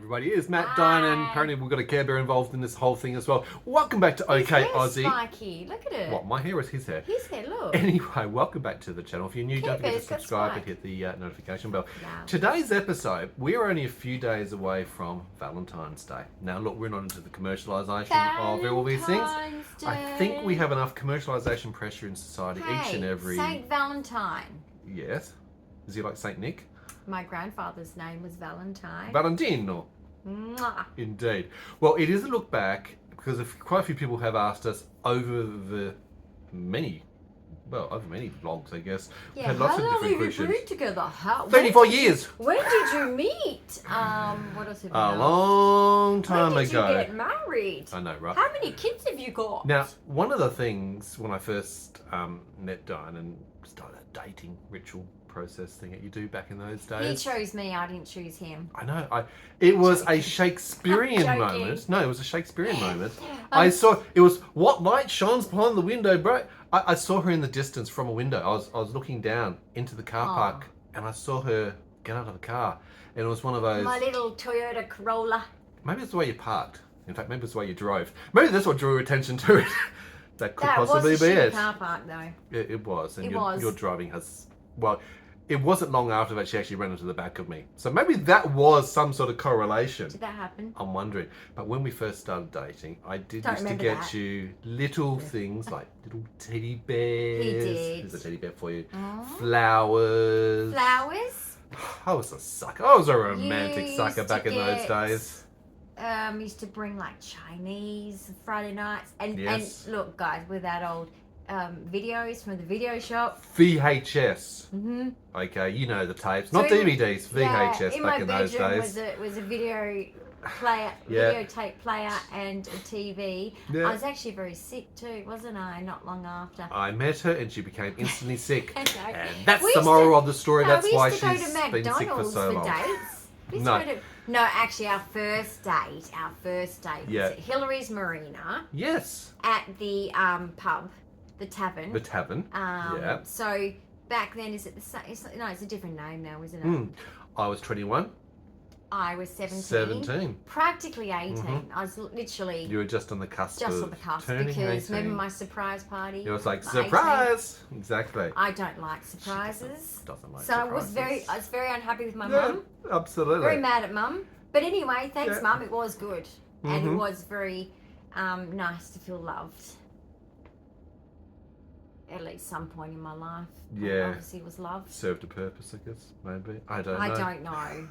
everybody. It's Matt, Dyan, and apparently we've got a Care Bear involved in this whole thing as well. Welcome back to OK Aussie. Spiky. Look at it. What, my hair is his hair? His hair, look. Anyway, welcome back to the channel. If you're new, don't forget to subscribe and hit the notification bell. Wow. Today's episode, we're only a few days away from Valentine's Day. Now, look, we're not into the commercialisation of all these things. Day. I think we have enough commercialisation pressure in society each and every... Saint Valentine. Yes. Is he like Saint Nick? My grandfather's name was Valentine. Valentino. Mwah. Indeed. Well, it is a look back because quite a few people have asked us over many vlogs, I guess. Yeah, Had lots how of long different have you questions. been together? 34 years. When did you meet? What else have you A done? long time When did ago. you get married? I know, right? How many kids have you got? Now, one of the things when I first met Dyan and started that dating ritual process thing that you do back in those days. He chose me, I didn't choose him. I know. It was a Shakespearean I'm moment. No, it was a Shakespearean moment. I saw it was what light shines behind the window, bro. I saw her in the distance from a window. I was looking down into the car park and I saw her get out of the car, and it was one of those. My little Toyota Corolla. Maybe it's the way you parked. In fact, maybe it's the way you drove. Maybe that's what drew attention to it. That could possibly was a be shitty it. car park though. It was, and It your, was. your driving has it wasn't long after that she actually ran into the back of me. So maybe that was some sort of correlation. Did that happen? I'm wondering. But when we first started dating, I Don't used to remember get that. you little things like little teddy bears. He did. Here's a teddy bear for you. Aw. Flowers. Flowers? I was a sucker. I was a romantic You sucker used back to in those get, days. Used to bring like Chinese Friday nights. Yes. And look, guys, with that old videos from the video shop. VHS. Mm-hmm. Okay, you know the tapes. Not So in- DVDs, VHS in back my in those bedroom days. was a video player, Yeah. videotape player and a TV. Yeah. I was actually very sick too, wasn't I? Not long after. I met her and she became instantly sick. I know. And that's We the used moral to- of the story. No, That's we used why to go she's to been sick for McDonald's so long. dates. We used No. to go to, no, actually, our first date Yeah. was at Hillary's Marina Yes. at the pub, the tavern. The tavern. Yeah. So back then, is it the same? No, it's a different name now, isn't it? Mm. I was 21. I was 17. 17. Practically 18. Mhm. I was literally You were just on the cusp just of on the cusp turning because 18. remember my surprise party? It was like, at 18? surprise! Exactly. I don't like surprises. Doesn't like So I was surprises. very unhappy with my Yeah, mum. absolutely. Very mad at mum. But anyway, thanks Yeah. mum, it was good. And it Mhm. was very nice to feel loved. At least some point in my life. Yeah. Obviously was loved. Served a purpose, I guess, maybe. I don't know. I don't know.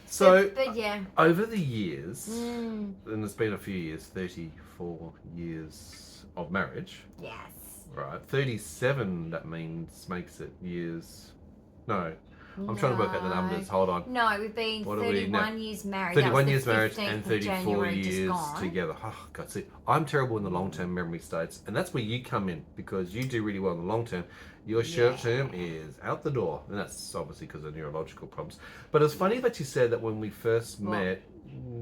So, but yeah. over the years, Mm, and it's been a few years, 34 years of marriage, yes. right? 37, that makes it years. No, I'm trying to work out the numbers. Hold on. No, we've been What are we now? 31 years married. 31 That was years the marriage 15th and of 34 January just years gone. together. Oh, God, see, I'm terrible in the long-term memory states, and that's where you come in, because you do really well in the long term. Your short term is out the door, and that's obviously because of neurological problems. But it's funny that you said that when we first met,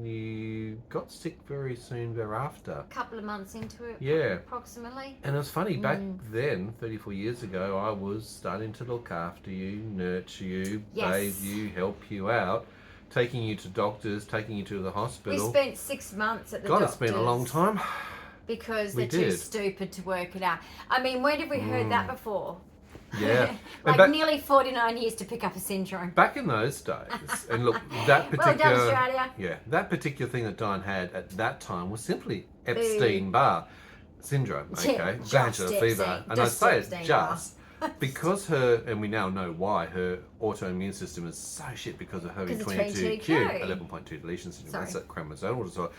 you got sick very soon thereafter. A couple of months into it, Yeah. approximately. And it was funny, back then, 34 years ago, I was starting to look after you, nurture you, Yes. bathe you, help you out, taking you to doctors, taking you to the We hospital. spent 6 months at the God, doctor's. it's been a long time. Because We they're too did. stupid to work it out. I mean, when have we heard that before? Yeah. Like And nearly 49 years to pick up a syndrome. back in those days, and look, that Well done, particular, Australia. that particular thing that Dyan had at that time was simply Epstein-Barr syndrome, okay, Just glandular fever, Epstein- and I just say it Epstein-Barr. just because her, and we now know why her autoimmune system is so shit because of her Because of 22q, 22q. 11.2 deletion syndrome. Sorry. That's that chromosomal disorder.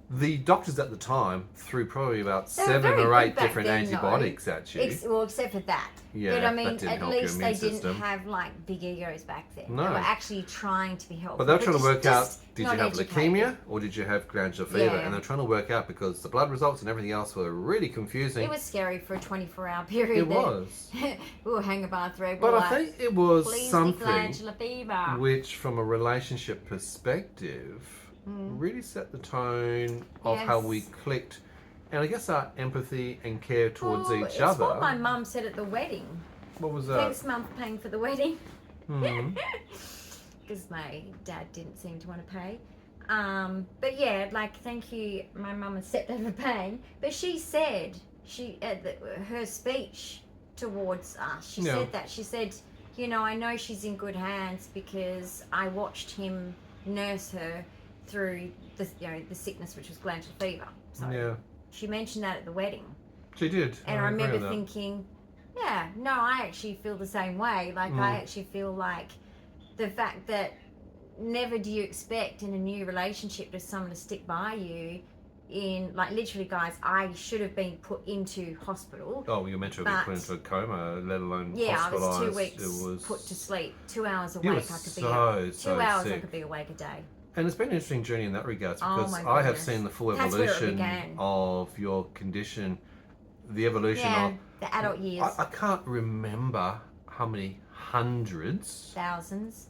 The doctors at the time threw probably about They were 7 very or good 8 back different then, though. antibiotics at you. Well, except for that. Yeah, but I that mean, didn't at help your least they immune didn't system. have like big egos back then. No. They were actually trying to be helpful. But they were trying to work out, just did you not have educated. leukemia or did you have glandular fever? Yeah. And they're trying to work out because the blood results and everything else were really confusing. It was scary for a 24-hour period. It was. We were hanging by a thread. But we're I like, think it was please, something glandular fever. which, from a relationship perspective, really set the tone of how we Yes. clicked. And I guess our empathy and care towards Oh, each it's other. what my mum said at the wedding. What was that? Thanks, mum, for paying for the wedding. Hmm. Because my dad didn't seem to want to pay. But yeah, like, thank you. My mum has stepped over pain, but she said her speech towards us. She said that she said, you know, I know she's in good hands because I watched him nurse her through the the sickness, which was glandular fever. So she mentioned that at the wedding. She did, and I remember thinking, yeah, no, I actually feel the same way. Like I actually feel like the fact that never do you expect in a new relationship to someone to stick by you in, like, literally, guys, I should have been put into hospital. Oh, you meant to have been put into a coma, let alone hospitalised. Yeah, I was 2 weeks put to sleep. 2 hours awake, I could be 2 hours sick. I could be awake a day. And it's been an interesting journey in that regard because I have seen the full evolution of your condition, the evolution of the adult years. I can't remember how many hundreds, thousands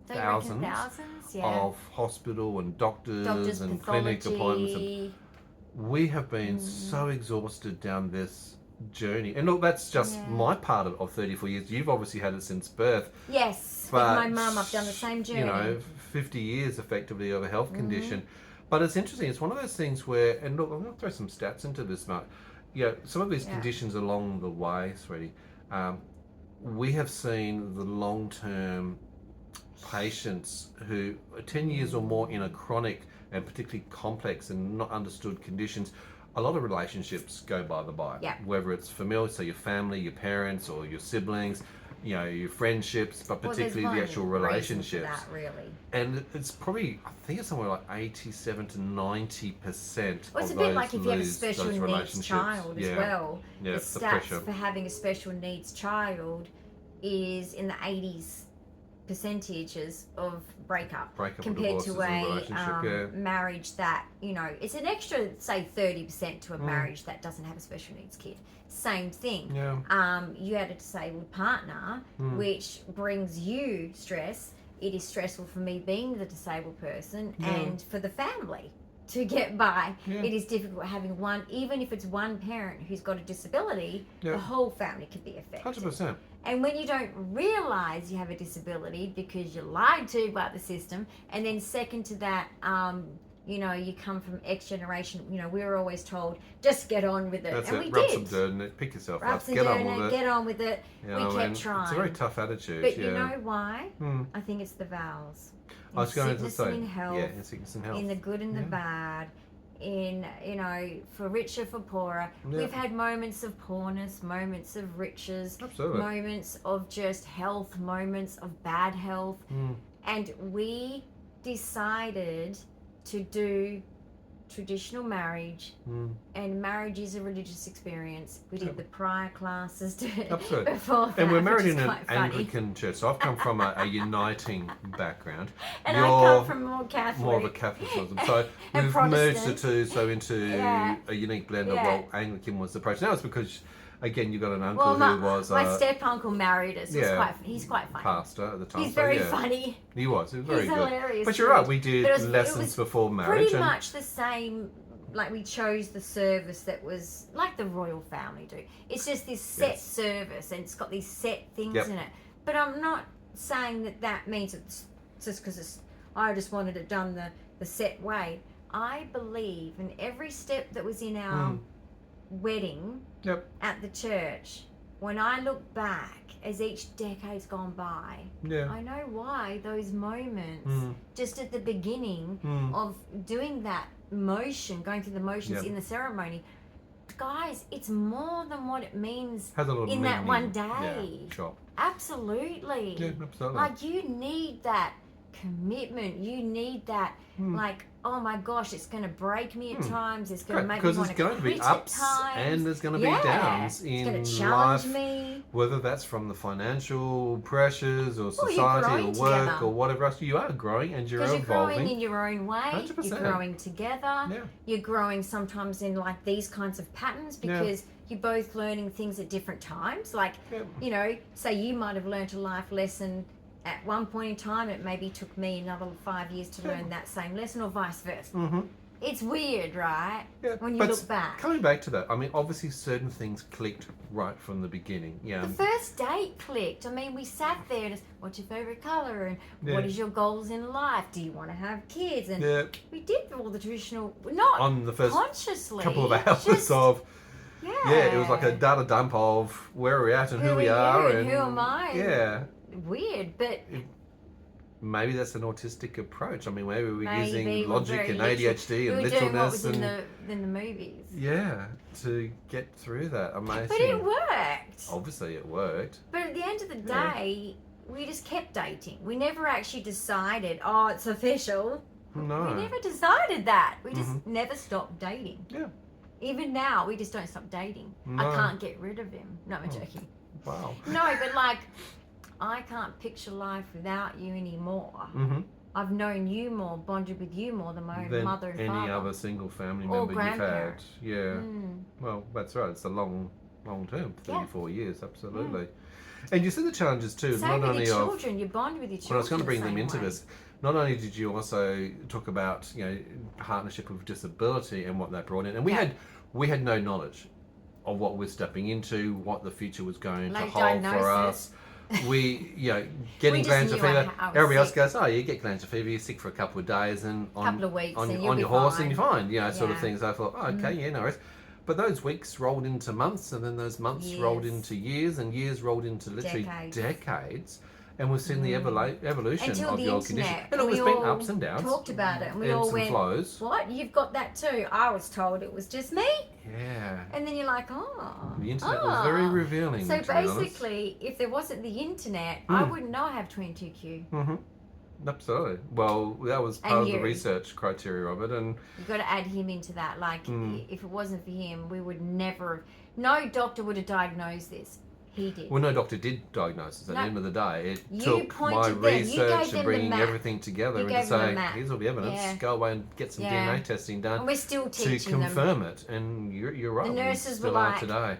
of hospital and doctors and clinic appointments. We have been so exhausted down this journey. And look, that's just my part of 34 years. You've obviously had it since birth. Yes, but with my mum, I've done the same journey. You know, 50 years effectively of a health condition. But it's interesting. It's one of those things where, and look, I'm going to throw some stats into this, Mark. You know, some of these conditions along the way, sweetie, we have seen the long-term patients who are 10 years or more in a chronic and particularly complex and not understood conditions. A lot of relationships go by the by, whether it's familial, so your family, your parents, or your siblings, you know, your friendships, but particularly the actual relationships. That, really. And it's probably, I think it's somewhere like 87 to 90%. Well, it's a bit like if you have a special needs child as well. Yeah, the stats for having a special needs child is in the 80s percentages of breakup compared to a marriage that, you know, it's an extra, say, 30% to a marriage that doesn't have a special needs kid. Same thing. You had a disabled partner, which brings you stress. It is stressful for me being the disabled person and for the family to get by. It is difficult having one, even if it's one parent who's got a disability, the whole family could be affected. 100%. And when you don't realise you have a disability because you're lied to by the system, and then second to that, you know, you come from X generation, you know, we were always told, just get on with it. That's and it. we Rub did. some dirt in it, pick yourself Rub up, some get dirt on in with it, it. get on with it. You we know, kept trying. It's a very tough attitude. But you know why? I think it's the vowels. I was going to say, in health, in sickness and health. In the good and the bad. In, you know, for richer, for poorer. We've had moments of poorness, moments of riches, moments of just health, moments of bad health. And we decided to do traditional marriage, and marriage is a religious experience. We did the prior classes before that, and we're married in an Anglican church, so I've come from a uniting background. And I come from more of a Catholicism. So we've merged the two into a unique blend of, well, Anglican was the approach. Now it's because, again, you got an uncle who was... my step-uncle married us. He's quite funny. Pastor at the time. He's very funny. He was very good. Hilarious. But you're right, we did lessons before marriage. Pretty much the same, like we chose the service that was like the royal family do. It's just this set service and it's got these set things in it. But I'm not saying that means it's just because I just wanted it done the set way. I believe in every step that was in our wedding at the church. When I look back as each decade's gone by, I know why those moments just at the beginning of doing that motion, going through the motions in the ceremony, guys, it's more than what it means in that one day. Absolutely. Absolutely. Like, you need that commitment, you need that like, oh my gosh, it's going to break me at times, it's going to make me want to quit at times, because there's going to be ups and there's going to be downs in challenge life, me. Whether that's from the financial pressures or society or work together. Or whatever else. You are growing and you're evolving. Because you're growing in your own way, 100%. You're growing together, you're growing sometimes in like these kinds of patterns because you're both learning things at different times. Like, you know, say you might have learnt a life lesson at one point in time, it maybe took me another 5 years to learn that same lesson, or vice versa. It's weird, right? Yeah, When you but look back. Coming back to that, I mean, obviously certain things clicked right from the beginning. Yeah. The first date clicked. I mean, we sat there and what's your favourite colour and what is your goals in life? Do you want to have kids? And we did all the traditional, not on the first consciously. couple of hours of, it was like a data dump of where we're at and who we are and who am I? Yeah. Weird, but maybe that's an autistic approach. I mean, maybe we're using we're logic and literal. ADHD and we were doing what literalness was in the movies. Yeah, to get through that. Amazing. But it worked. Obviously, it worked. But at the end of the day, we just kept dating. We never actually decided, oh, it's official. No. We never decided that. We just never stopped dating. Yeah. Even now, we just don't stop dating. No. I can't get rid of him. No, I'm joking. Wow. No, but like, I can't picture life without you anymore. I've known you more, bonded with you more than my own mother and any father. other single family Or member you've had. grandparent. Yeah. Well, that's right. It's a long term, 34 years, absolutely. And you see the challenges too. Same not with only your children. You bond with your children. Well, I was going to bring the them same into way. this. Not only did you also talk about partnership with disability and what that brought in, and we had no knowledge of what we're stepping into, what the future was going to hold for us. We, getting glandular fever. Everybody else goes, oh, you get glandular fever, you're sick for a couple of days, and couple of weeks, on and your horse, and you're fine. Sort of Yeah. things. I thought, oh, okay, no worries. But those weeks rolled into months, and then those months rolled into years, and years rolled into literally decades. And we've seen the evolution Until of the your internet, condition. And it's been ups and downs. Talked about it, and we ebbs all and went, flows. "What? You've got that too?" I was told it was just me. Yeah. And then you're like, "Oh." The internet was very revealing. So to be honest. basically, if there wasn't the internet, I wouldn't know I have 22q. Absolutely. Well, that was part of the research criteria of it, and You've got to add him into that. Like, if it wasn't for him, we would never. No doctor would have diagnosed this. He did. Well, no doctor did diagnose it. At the end of the day, it took my pointed them. You research gave and them bringing the map. everything together You and to gave them the say, map. here's all the evidence. Yeah. Go away and get some DNA testing done And we're still to teaching them. confirm it. And you're right. The we nurses still were are like, today.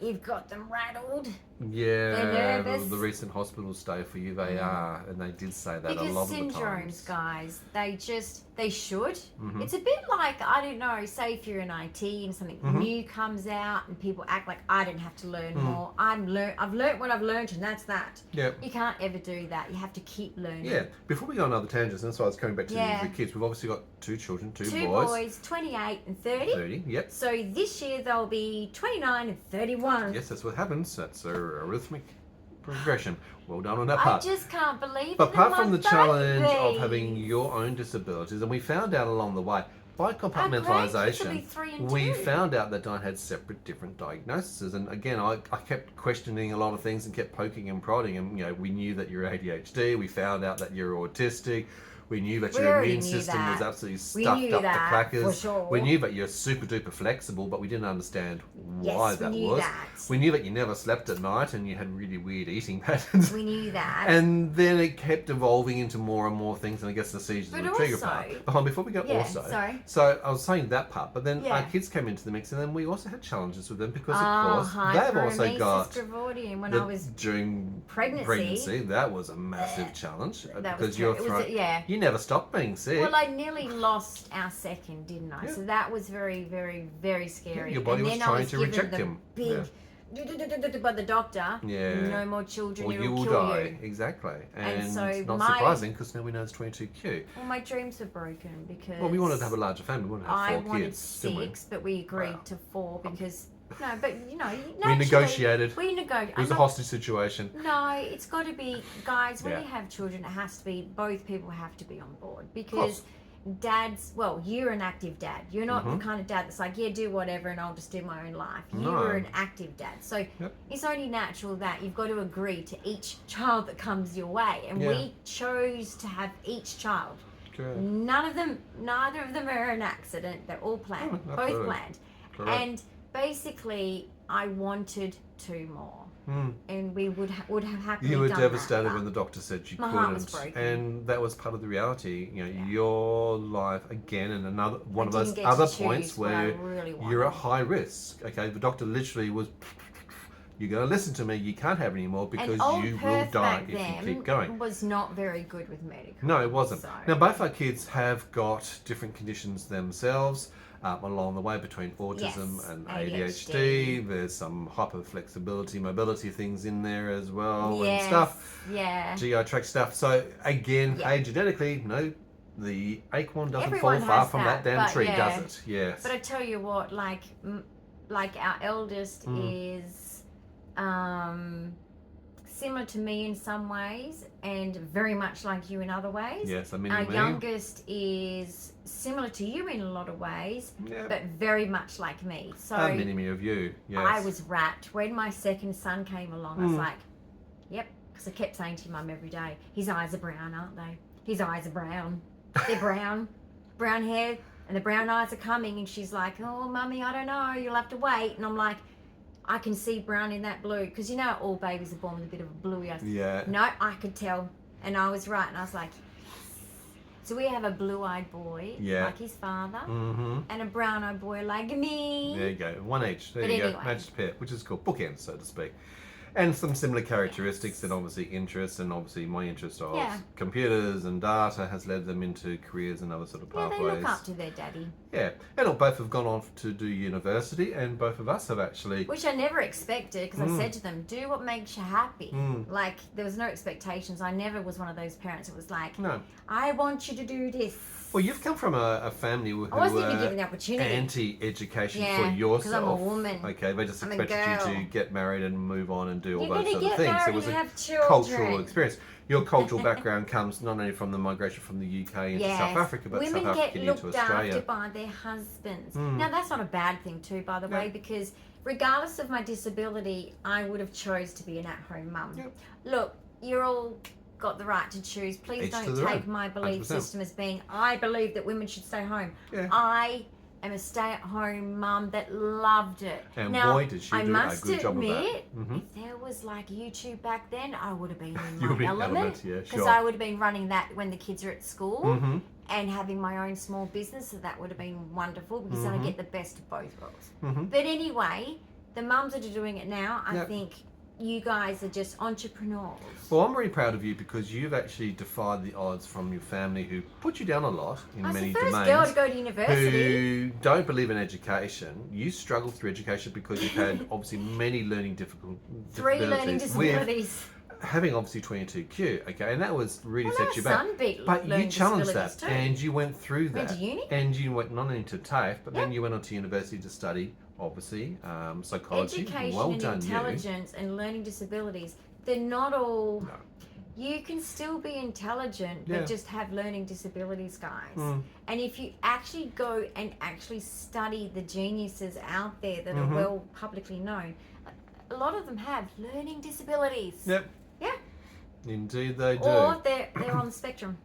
You've got them rattled. Yeah, nervous. the recent hospital stay for you, they are, and they did say that Because a lot of the syndromes, times. guys, they should. It's a bit like, I don't know, say if you're in IT and something new comes out and people act like I don't have to learn more. I've learned what I've learned and that's that. Yeah. You can't ever do that. You have to keep learning. Yeah. Before we go on other tangents, and that's why I was coming back to the kids. We've obviously got two children, two boys. 28 and 30. 30, yep. So this year they'll be 29 and 31. Yes, that's what happens. That's a arithmetic progression. Well done on that I part. just can't believe But it. apart from the challenge of babies. having your own disabilities, and we found out along the way, by compartmentalisation, we found out that Dyan had separate different diagnoses. And again, I kept questioning a lot of things and kept poking and prodding. And, we knew that you're ADHD. We found out that you're autistic. We knew that your immune system was absolutely stuffed up the crackers. For sure. We knew that you're super duper flexible, but we didn't understand why that was. That. We knew that you never slept at night and you had really weird eating patterns. We knew that. And then it kept evolving into more and more things, and I guess the seizures were the trigger part. Hold on, before we go so I was saying that part, but then our kids came into the mix, and then we also had challenges with them because, of course, they've also got during pregnancy. That was a massive challenge because you're you never stopped being sick. Well, I nearly lost our second, didn't I? So that was very, very, very scary. Your body was trying to reject him. Big, by the doctor. No more children. Or you will die. Exactly. And so it's not surprising because now we know it's 22q. Well, my dreams were broken because. Well, we wanted to have a larger family. We wanted to have 4 kids. I wanted 6, but we agreed to 4 because. No, but we negotiated. We negotiated. It was a hostage situation. No, it's got to be, guys. When you have children, it has to be both people have to be on board because dads. Well, you're an active dad. You're not the kind of dad that's like, yeah, do whatever, and I'll just do my own life. You were an active dad, so it's only natural that you've got to agree to each child that comes your way, and we chose to have each child. Good. Neither of them are an accident. They're all planned, both planned, and. Basically, I wanted 2 more, and we would have happily. You were done devastated that, when the doctor said you my couldn't, heart was broken. And that was part of the reality. Your life again, and another one of those other points where you're at high risk. Okay, the doctor literally was You're going to listen to me. You can't have any more because and old you Perth will die back if then you keep going. was not very good with medical. No, it wasn't. So. Now, both our kids have got different conditions themselves along the way between autism Yes, and ADHD. ADHD. There's some hyperflexibility, mobility things in there as well Yes, and stuff. yeah. GI tract stuff. So again, Yeah. hey, genetically, no, the acorn doesn't Everyone fall far has from that damn but tree, yeah. does it? Yes. But I tell you what, like our eldest is similar to me in some ways and very much like you in other ways. Yes, I mean, our youngest is similar to you in a lot of ways, but very much like me. So a mini-me of you, yes. I was rapt. When my second son came along, I was like, yep, because I kept saying to Mum every day, his eyes are brown, aren't they? His eyes are brown. They're brown. Brown hair and the brown eyes are coming. And she's like, oh, Mummy, I don't know. You'll have to wait. And I'm like, I can see brown in that blue. Because you know all babies are born with a bit of a bluey eyes. Yeah. No, I could tell. And I was right. And I was like, so we have a blue-eyed boy, like his father, and a brown-eyed boy like me. There you go. One each. There you go. Matched pair, which is called bookends, so to speak. And some similar characteristics and obviously interests, and obviously my interest of computers and data has led them into careers and other sort of pathways. Yeah, they look up to their daddy. Yeah, and both have gone on to do university, and both of us have actually... Which I never expected, because I said to them, do what makes you happy. Like, there was no expectations. I never was one of those parents that was like, no, I want you to do this. Well, you've come from a family who I wasn't even given the opportunity. Anti-education for yourself. Because I'm a woman. Okay, they just expected you to get married and move on and do all You're those sort of things. It was a cultural experience. Your cultural background comes not only from the migration from the UK into South Africa, but women South Africa into Australia. Women get looked after by their husbands. Now, that's not a bad thing too, by the way, because regardless of my disability, I would have chose to be an at-home mum. Look, you're all... got the right to choose. Please don't take my belief 100%. system as being I believe that women should stay home. I am a stay-at-home mum that loved it. And now, boy, did she do a good job of that. If there was like YouTube back then, I would have been in You would be my element. Because I would have been running that when the kids are at school and having my own small business. So that would have been wonderful because I get the best of both worlds. But anyway, the mums that are doing it now, I think you guys are just entrepreneurs. Well, I'm really proud of you because you've actually defied the odds from your family who put you down a lot in many domains. I was the first girl to go to university. Who don't believe in education. You struggled through education because you've had obviously many learning difficulties. 3 learning disabilities. Having obviously 22Q, okay, and that was really set you back. Son beat but you challenged that, too. and you went through that. Went to uni? And you went not only to TAFE, but then you went on to university to study, obviously, psychology. Education well and done, intelligence and learning disabilities, they're not all... No. You can still be intelligent, but just have learning disabilities, guys. And if you actually go and actually study the geniuses out there that are well publicly known, a lot of them have learning disabilities. Yep. Yeah. Indeed they do. Or they're on the spectrum.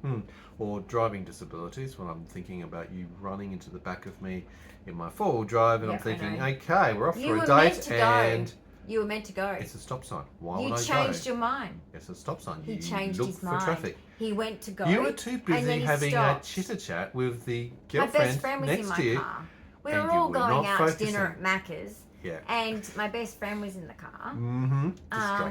Or driving disabilities. When I'm thinking about you running into the back of me in my 4-wheel drive, and I'm thinking, okay, we're off for a date, and you were meant to go. It's a stop sign. Why would I go? You changed your mind. It's a stop sign. He changed his mind. For traffic. He went to go. You were too busy having a chitter chat with the girlfriend my best friend was next in my to you. Car. We were all going out to dinner at Macca's. Yeah. And my best friend was in the car.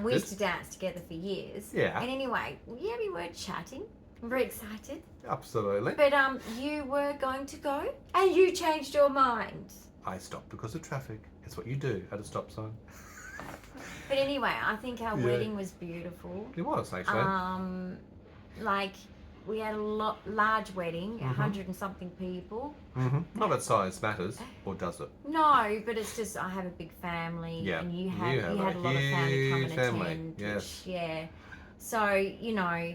We used to dance together for years. Yeah. And anyway, we were chatting. I'm very excited. Absolutely. But you were going to go and you changed your mind. I stopped because of traffic. It's what you do at a stop sign. But anyway, I think our wedding was beautiful. It was, actually. Like, we had a large wedding, 100 and something people. Not that size matters, or does it? No, but it's just I have a big family, and you had a lot of family come and attend. Yes. So you know,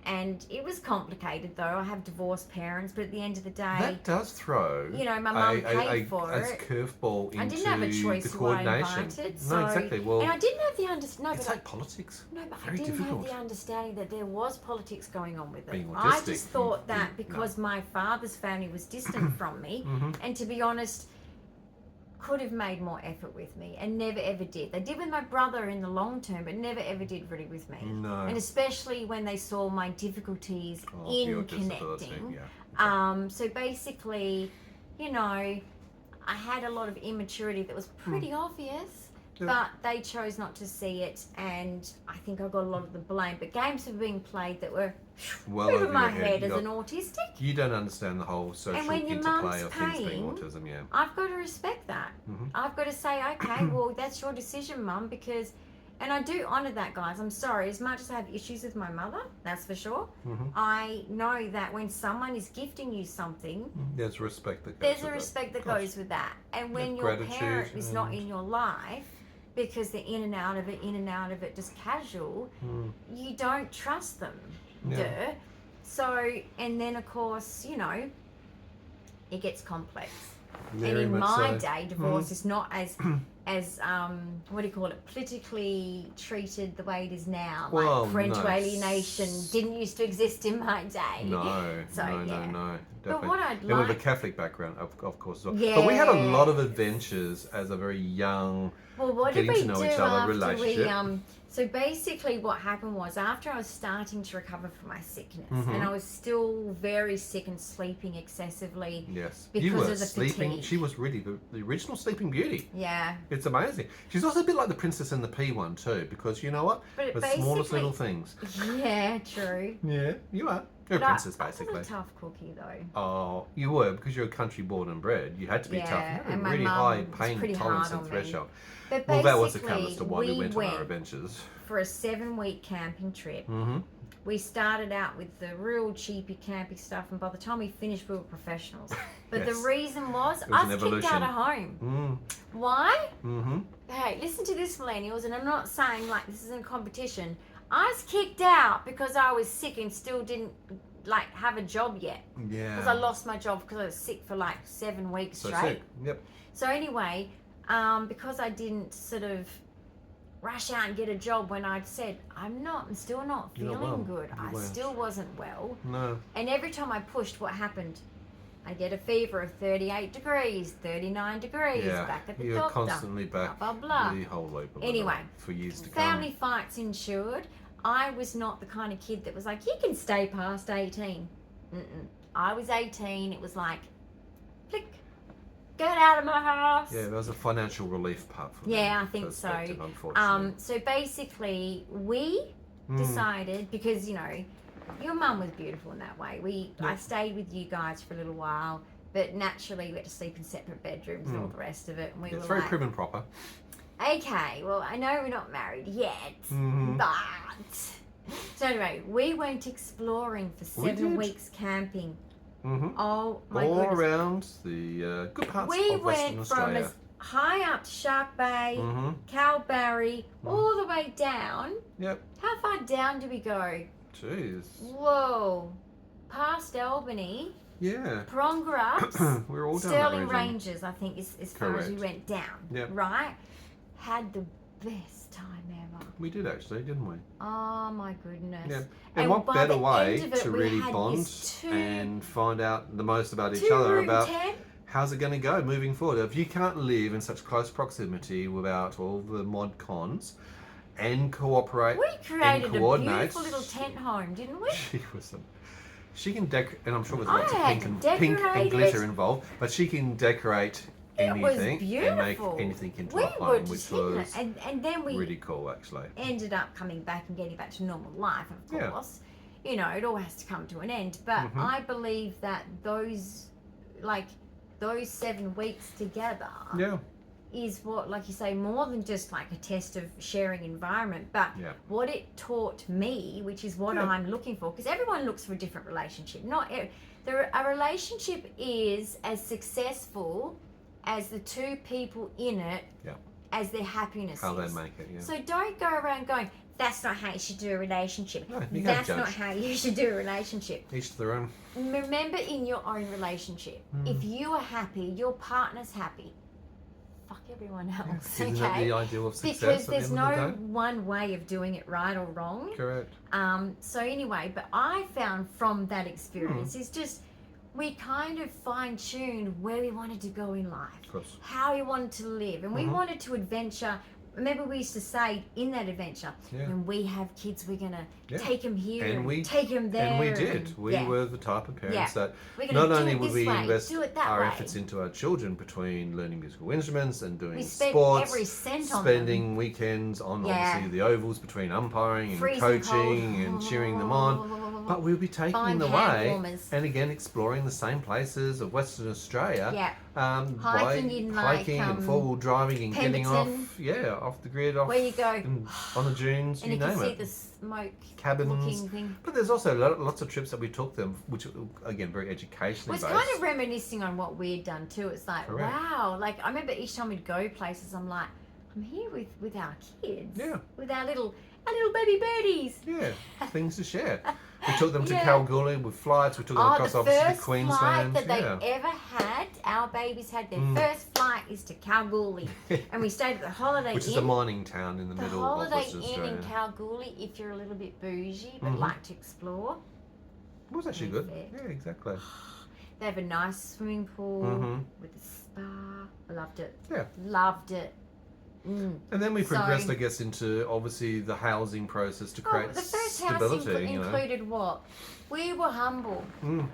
and it was complicated though. I have divorced parents, but at the end of the day, that does throw. You know, my mum paid for it. As curveball into I didn't have a choice the coordination. Who I invited, No, exactly. Well, and I didn't have the understanding. It's like politics. No, but Very I didn't difficult. have the understanding that there was politics going on with it. Being I autistic, just thought that because my father's family was distant from me, and to be honest, could have made more effort with me and never ever did. They did with my brother in the long term, but never ever did really with me. No. And especially when they saw my difficulties in connecting. So basically, you know, I had a lot of immaturity that was pretty obvious. But they chose not to see it, and I think I got a lot of the blame. But games were being played that were well over over my your head. head as an autistic. You don't understand the whole social And when your interplay mum's of things being paying, autism, yeah. I've got to respect that. I've got to say, okay, well, that's your decision, Mum, because... And I do honour that, guys. I'm sorry. As much as I have issues with my mother, that's for sure, I know that when someone is gifting you something... There's respect that goes There's with a that. respect that goes with that. And when your gratitude parent is not in your life, because they're in and out of it, just casual, you don't trust them. Yeah. Duh. So, and then, of course, you know, it gets complex. Very and in much my so. day, divorce is not as what do you call it, politically treated the way it is now. Well, like parental no. alienation didn't used to exist in my day. No, So, no, yeah. no. But Definitely. what I'd And with a like... Catholic background, of course. As well. Yeah. But we had a lot of adventures as a very young, Well, what did getting we to know do each other after relationship. we so basically what happened was, after I was starting to recover from my sickness, and I was still very sick and sleeping excessively. Yes. Because you were of the sleeping. fatigue. She was really the original Sleeping Beauty. Yeah. It's amazing. She's also a bit like the Princess and the Pea one too, because you know what? But The basically, smallest little things. Yeah, true. Yeah, you are. You're a But princess, I was basically. a tough cookie though. Oh, you were, because you're a country born and bred. You had to be tough. You had and a my really mum high was pain pretty tolerance hard and on me. threshold. But Well, that was the basically, catalyst to why we went on our went adventures. for a 7-week camping trip. Mm-hmm. We started out with the real cheapy camping stuff, and by the time we finished, we were professionals. But Yes. the reason was, It was I an was kicked evolution. out of home. Mm. Why? Mm-hmm. Hey, listen to this, millennials, and I'm not saying like this isn't a competition. I was kicked out because I was sick and still didn't like have a job yet. Yeah. Because I lost my job because I was sick for like 7 weeks So straight. sick. Yep. So anyway, because I didn't sort of rush out and get a job when I'd said I'm still not You're feeling not well. good. You I weren't. still wasn't well. No. And every time I pushed, what happened? I get a fever of 38 degrees, 39 degrees, Yeah. back at the You're doctor. constantly back. Blah, blah, blah. The whole loop. of it Anyway, for years to Family fights ensured. I was not the kind of kid that was like, you can stay past 18. I was 18. It was like, click, get out of my house. come. Yeah, there was a financial relief part for Yeah, them I think so. perspective, unfortunately. So basically, we decided, because, you know, your mum was beautiful in that way. I stayed with you guys for a little while, but naturally we had to sleep in separate bedrooms and all the rest of it. And we It's were very like, prim and proper. okay, well, I know we're not married yet, but... So anyway, we went exploring for We 7 did. weeks camping. Mm-hmm. Oh my All goodness. around the good parts We of Western went from Australia. as high up to Shark Bay, Mm-hmm. Calbarry, all the way down. Yep. How far down do we go? Jeez. Whoa. Past Albany, Yeah. Prongerups, We're all down Sterling that region. Ranges, I think, is as far as we Correct. went down. Yep. Right? Had the best time ever. We did actually, didn't we? Oh my goodness. Yeah. And And what by better the way end of it, to we really had bond this and find out the most about each two other room about tent. how's it going to go moving forward. If you can't live in such close proximity without all the mod cons and cooperate We created and a coordinate. beautiful little tent home, didn't we? She can decorate, and I'm sure there's I lots of had pink to and decorate glitter it. involved, but she can decorate It was anything and make beautiful. anything into We a were home, which just hitting was it. And then we really cool actually. ended up coming back and getting back to normal life, of Yeah. course. You know, it all has to come to an end. But I believe that those 7 weeks together Yeah. is what, like you say, more than just like a test of sharing environment, but Yeah. what it taught me, which is what Yeah. I'm looking for, because everyone looks for a different relationship. A relationship is as successful as the two people in it, Yeah. as their happiness How is. they make it, yeah. So don't go around going, that's not how you should do a relationship. No, you can't That's judge. not how you should do a relationship. Each to their own. Remember, in your own relationship, if you are happy, your partner's happy, fuck everyone else, Isn't that okay? the ideal of success Because at there's the end of no the day? one way of doing it right or wrong. Correct. So anyway, but I found from that experience is just we kind of fine-tuned where we wanted to go in life, Of course. how we wanted to live, and we wanted to adventure remember we used to say in that adventure, when we have kids, we're going to take them here and take them there. And we did. We were the type of parents that we're not do only it would this we way, invest do it that our way. efforts into our children between learning musical instruments and doing We spent sports, every cent on spending weekends on obviously the ovals between umpiring and Freezing coaching cold. and cheering them on. But we'll be taking Buying them hand away warmers. and again exploring the same places of Western Australia. Hiking by in hiking and four-wheel driving and getting Pemberton. off the grid, off Where you go and on the dunes, and you you can name see it. the smoke Cabins. looking thing. But there's also lots of trips that we took them, which again very educationally It was based. kind of reminiscing on what we'd done too. It's like, Correct. wow. Like, I remember each time we'd go places, I'm like, I'm here with our kids. Yeah. With our little baby birdies. Yeah, things to share. We took them to Kalgoorlie with flights. We took them across the obviously to first Queensland. flight that they ever had, our babies had their first flight is to Kalgoorlie. And we stayed at the Holiday which Inn. is a mining town in the The middle of Holiday Western Inn Australia. in Kalgoorlie, if you're a little bit bougie but like to explore. It was actually good. Perfect. Yeah, exactly. They have a nice swimming pool with a spa. I loved it. Yeah. Loved it. Mm. And then we progressed, I guess, into obviously the housing process to create the first stability. house included what? We were humble.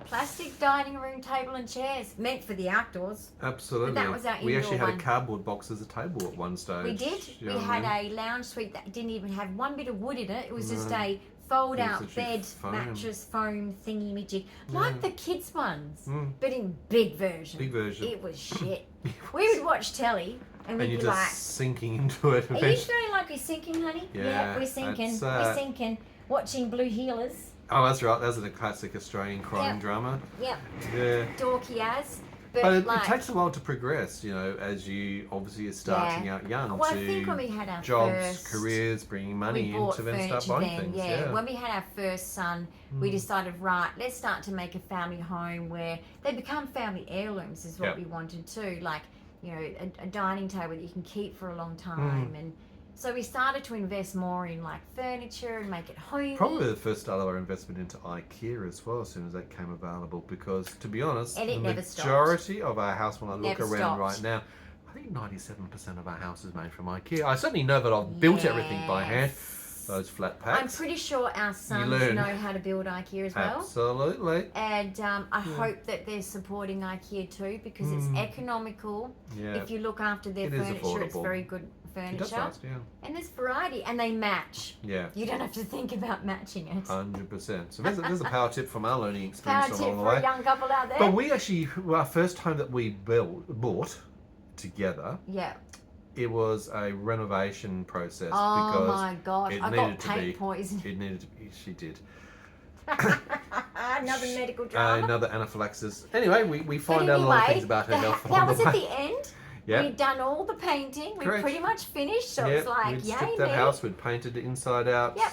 Plastic dining room table and chairs, meant for the outdoors. Absolutely. But that was our we actually indoor had one. A cardboard box as a table at one stage. We did. You We know what had I mean? a lounge suite that didn't even have one bit of wood in it. It was just a fold-out literally bed, foam. mattress, foam, thingy-majig. Like the kids' ones, Mm. but in big version. Big version. It was shit. We would watch telly and we'd And you're be just like, sinking into it are you eventually. feeling like we're sinking, honey? Yeah, we're sinking. that's, We're sinking. Watching Blue Healers. Oh, that's right. That's a classic Australian crime drama. Yep. Yeah. Dorky as. But But it like, takes a while to progress, you know, as you obviously are starting out young well, to I think when we had our jobs, first, careers, bringing money we in bought to then start furniture buying then, things. yeah. When we had our first son, we decided, right, let's start to make a family home where they become family heirlooms is what we wanted too. Like, you know, a dining table that you can keep for a long time. And so we started to invest more in like furniture and make it homey. Probably the first start of our investment into IKEA as well, as soon as that came available, because to be honest, And it the never stopped. majority of our house, when I look Never around stopped. right now, I think 97% of our house is made from IKEA. I certainly know that I've built everything by hand. Those flat packs. I'm pretty sure our sons learn. know how to build IKEA as well. Absolutely. And I hope that they're supporting IKEA too, because it's economical. Yeah. If you look after their It is furniture, it's affordable. very good It does furniture. last, yeah. And there's variety, and they match. Yeah. You don't have to think about matching it. 100%. So there's a power tip from our learning Power experience tip along the for a way. young couple out there. But we actually, our first home that we bought together, Yeah. it was a renovation process Oh because my gosh, it I needed got to paint be. poisoning. It needed to be. She did. Another medical drama. Another anaphylaxis. Anyway, we But find out a lot of anyway, things about her health that along was the at way. the end. Yeah. We'd done all the painting. We Correct. pretty much finished, so Yeah, it's like, we'd yay stripped me. that house, we'd painted it inside out, Yep.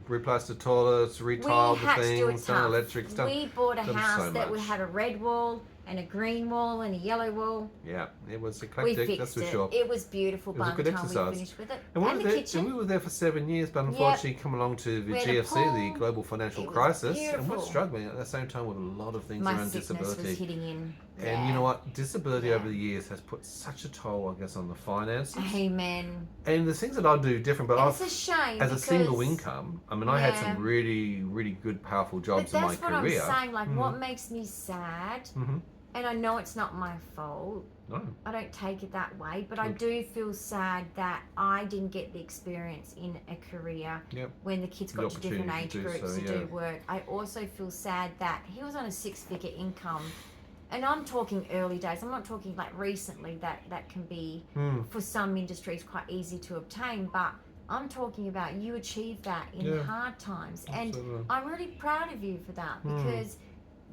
replaced the toilets, We retiled the had to do it things, done tough. electrics, done. We bought a done house so that much. had a red wall and a green wall and a yellow wall. Yeah, it was We eclectic, fixed that's for it. sure. It was beautiful It was by a the good time we exercise. finished with it. And, And the and kitchen. we were there for 7 years, but unfortunately, come along to the We had a GFC, the pool. global financial It was crisis, and we're beautiful. struggling at the same time with a lot of things My around sickness disability. was hitting in. And you know what? Disability over the years has put such a toll, I guess, on the finances. Amen. And the things that I do different, but And I've, it's a shame as a single because- income, I mean, I had Yeah. some really, really good, powerful But jobs in my that's what career. I'm saying. Like, what makes me sad, Mm-hmm. and I know it's not my fault. No. I don't take it that way, but I do feel sad that I didn't get the experience in a career Yep. when the kids The got to different opportunity age to do groups so, to yeah. do work. I also feel sad that he was on a 6-figure income, and I'm talking early days. I'm not talking like recently. That can be for some industries quite easy to obtain, but I'm talking about you achieved that in Yeah. hard times, Absolutely. and I'm really proud of you for that because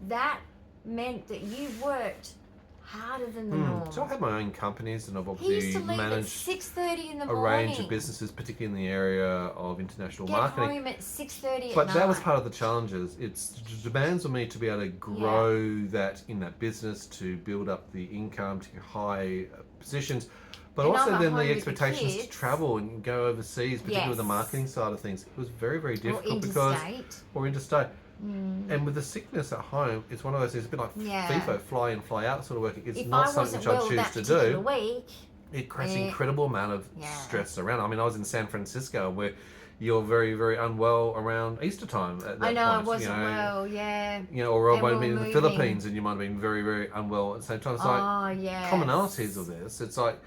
that meant that you worked harder than the norm. So I have my own companies, and I've He used obviously to leave at managed 6:30 in the a morning. range of businesses, particularly in the area of international Get marketing. home at 6:30 at But night. that was part of the challenges. It's demands on me to be able to grow that in that business, to build up the income, to high positions, but And also I'm at then home the with the expectations to kids. travel and go overseas, particularly with the Yes. marketing side of things. It was very, very Or difficult because interstate. or interstate. And with the sickness at home, it's one of those things. It's a bit like Yeah. FIFO, fly in, fly out sort of work. It's If not I something wasn't which I well choose that to particular do. week, it creates an incredible amount of stress around. I mean, I was in San Francisco where you're very, very unwell around Easter time at that point. I wasn't well, yeah. You know, or I might have been in the Philippines and you might have been very, very unwell at the same time. It's like commonalities of this. It's like,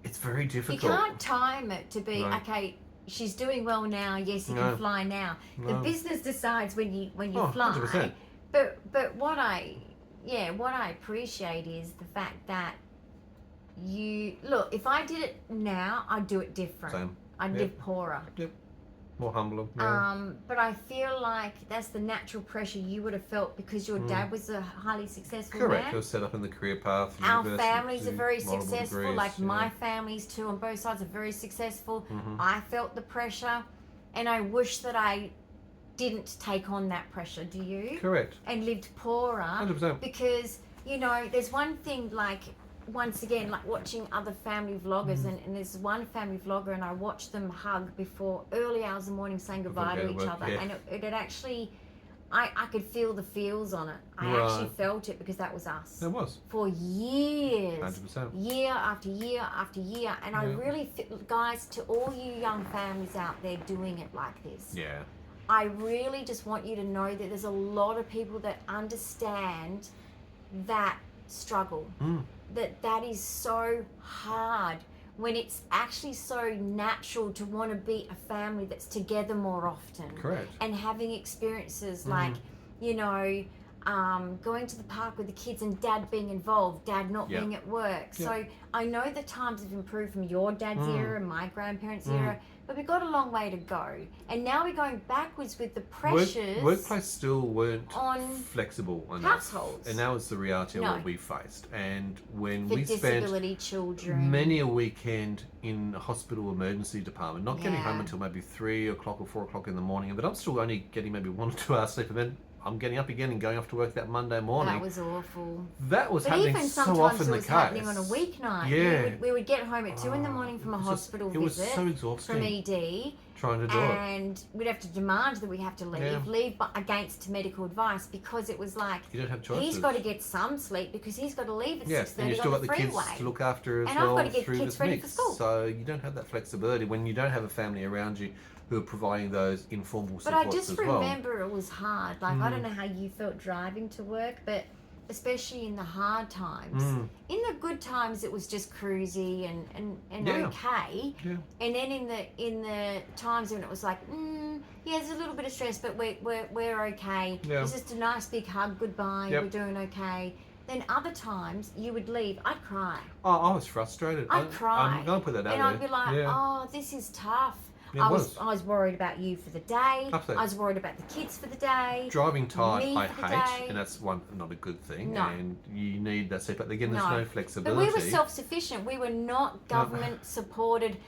it's very difficult. You can't time it to be, okay, she's doing well now, yes, you can fly now. The business decides when you fly. 100%. But what I appreciate is the fact that look, if I did it now, I'd do it different. Same. I'd live poorer. Yep. More humbler. But I feel like that's the natural pressure you would have felt because your dad was a highly successful Correct. man. He was set up in the career path. Our families are very successful. Degrees, like my families too, on both sides, are very successful. Mm-hmm. I felt the pressure, and I wish that I didn't take on that pressure. Do you? Correct. And lived poorer. 100%. Because there's one thing like. Once again, like watching other family vloggers, and there's one family vlogger, and I watched them hug before early hours of the morning, saying goodbye to each other, and it actually, I could feel the feels on it. I actually felt it because that was us. It was for years, 100%, year after year after year, and I really feel, guys, to all you young families out there doing it like this. Yeah. I really just want you to know that there's a lot of people that understand that struggle. That is so hard when it's actually so natural to want to be a family that's together more often. Correct. And having experiences like, going to the park with the kids and dad being involved, dad not being at work. So I know the times have improved from your dad's era and my grandparents' era, but we've got a long way to go. And now we're going backwards with the pressures. Workplace still weren't on flexible enough. Households. And now it's the reality of what we faced. And when for we disability spent children. many a weekend in a hospital emergency department, not getting home until maybe 3 o'clock or 4 o'clock in the morning, but I'm still only getting maybe 1 or 2 hours sleep, and then I'm getting up again and going off to work that Monday morning. That was awful. That was happening even so often it was the happening case. on a weeknight. Yeah. We would get home at 2 in the morning from a hospital it was visit so exhausting from ED. Trying to do it. And we'd have to demand that we have to leave but against medical advice, because it was like, you don't have choices. He's got to get some sleep because he's got to leave at 6:30 and you still on got the the kids freeway. to look after as and well I've got to get through kids this ready mix. for school. So you don't have that flexibility when you don't have a family around you who are providing those informal supports as well. But I just remember it was hard. Like, I don't know how you felt driving to work, but especially in the hard times. In the good times, it was just cruisy and okay. Yeah. And then in the times when it was like, there's a little bit of stress, but we're okay. Yeah. It's just a nice big hug, goodbye, we're doing okay. Then other times you would leave, I'd cry. Oh, I was frustrated. I'd cry. I'm going to put that out and there. I'd be like, oh, this is tough. I was worried about you for the day. Absolutely. I was worried about the kids for the day. Driving tired, I hate, and that's not a good thing. No. And you need that seat, but again, there's no flexibility. But we were self-sufficient. We were not government supported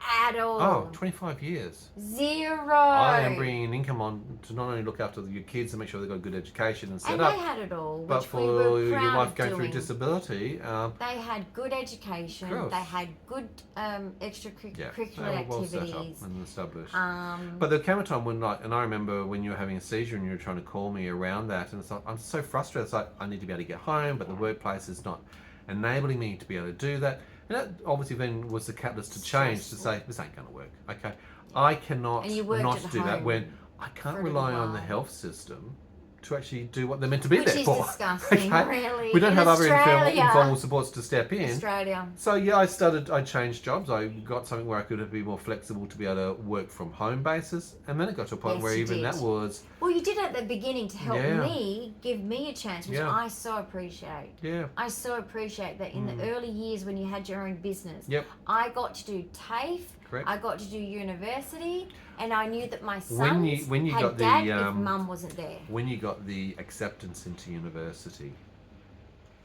at all. Oh, 25 years. Zero. I am bringing an income on to not only look after your kids and make sure they've got good education and set up. And they had it all, but which for we were proud your wife of going doing. through disability, they had good education. Gross. They had good extracurricular they were well set up activities. and established. But there came a time when, and I remember when you were having a seizure and you were trying to call me around that, and it's like, I'm so frustrated. It's like, I need to be able to get home, but the workplace is not enabling me to be able to do that. And that obviously then was the catalyst to change, to say, this ain't going to work. Okay, I cannot not do that when I can't rely on the health system to actually do what they're meant to be there for. Which is disgusting, really. We don't have other Australia. informal supports to step in. Australia. So I changed jobs. I got something where I could be more flexible to be able to work from home basis. And then it got to a point where even that was... Well, you did it at the beginning to help me, give me a chance, which I so appreciate. Yeah. I so appreciate that in the early years when you had your own business. Yep. I got to do TAFE. Correct. I got to do university, and I knew that my sons when you had got dad the, if mum wasn't there. When you got the acceptance into university.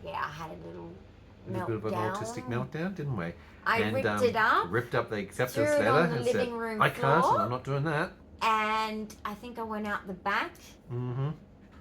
Yeah, I had a little meltdown. A bit of an autistic meltdown, didn't we? I ripped it up. Ripped up the acceptance threw it letter on the and living said, room I can't, floor, and I'm not doing that. And I think I went out the back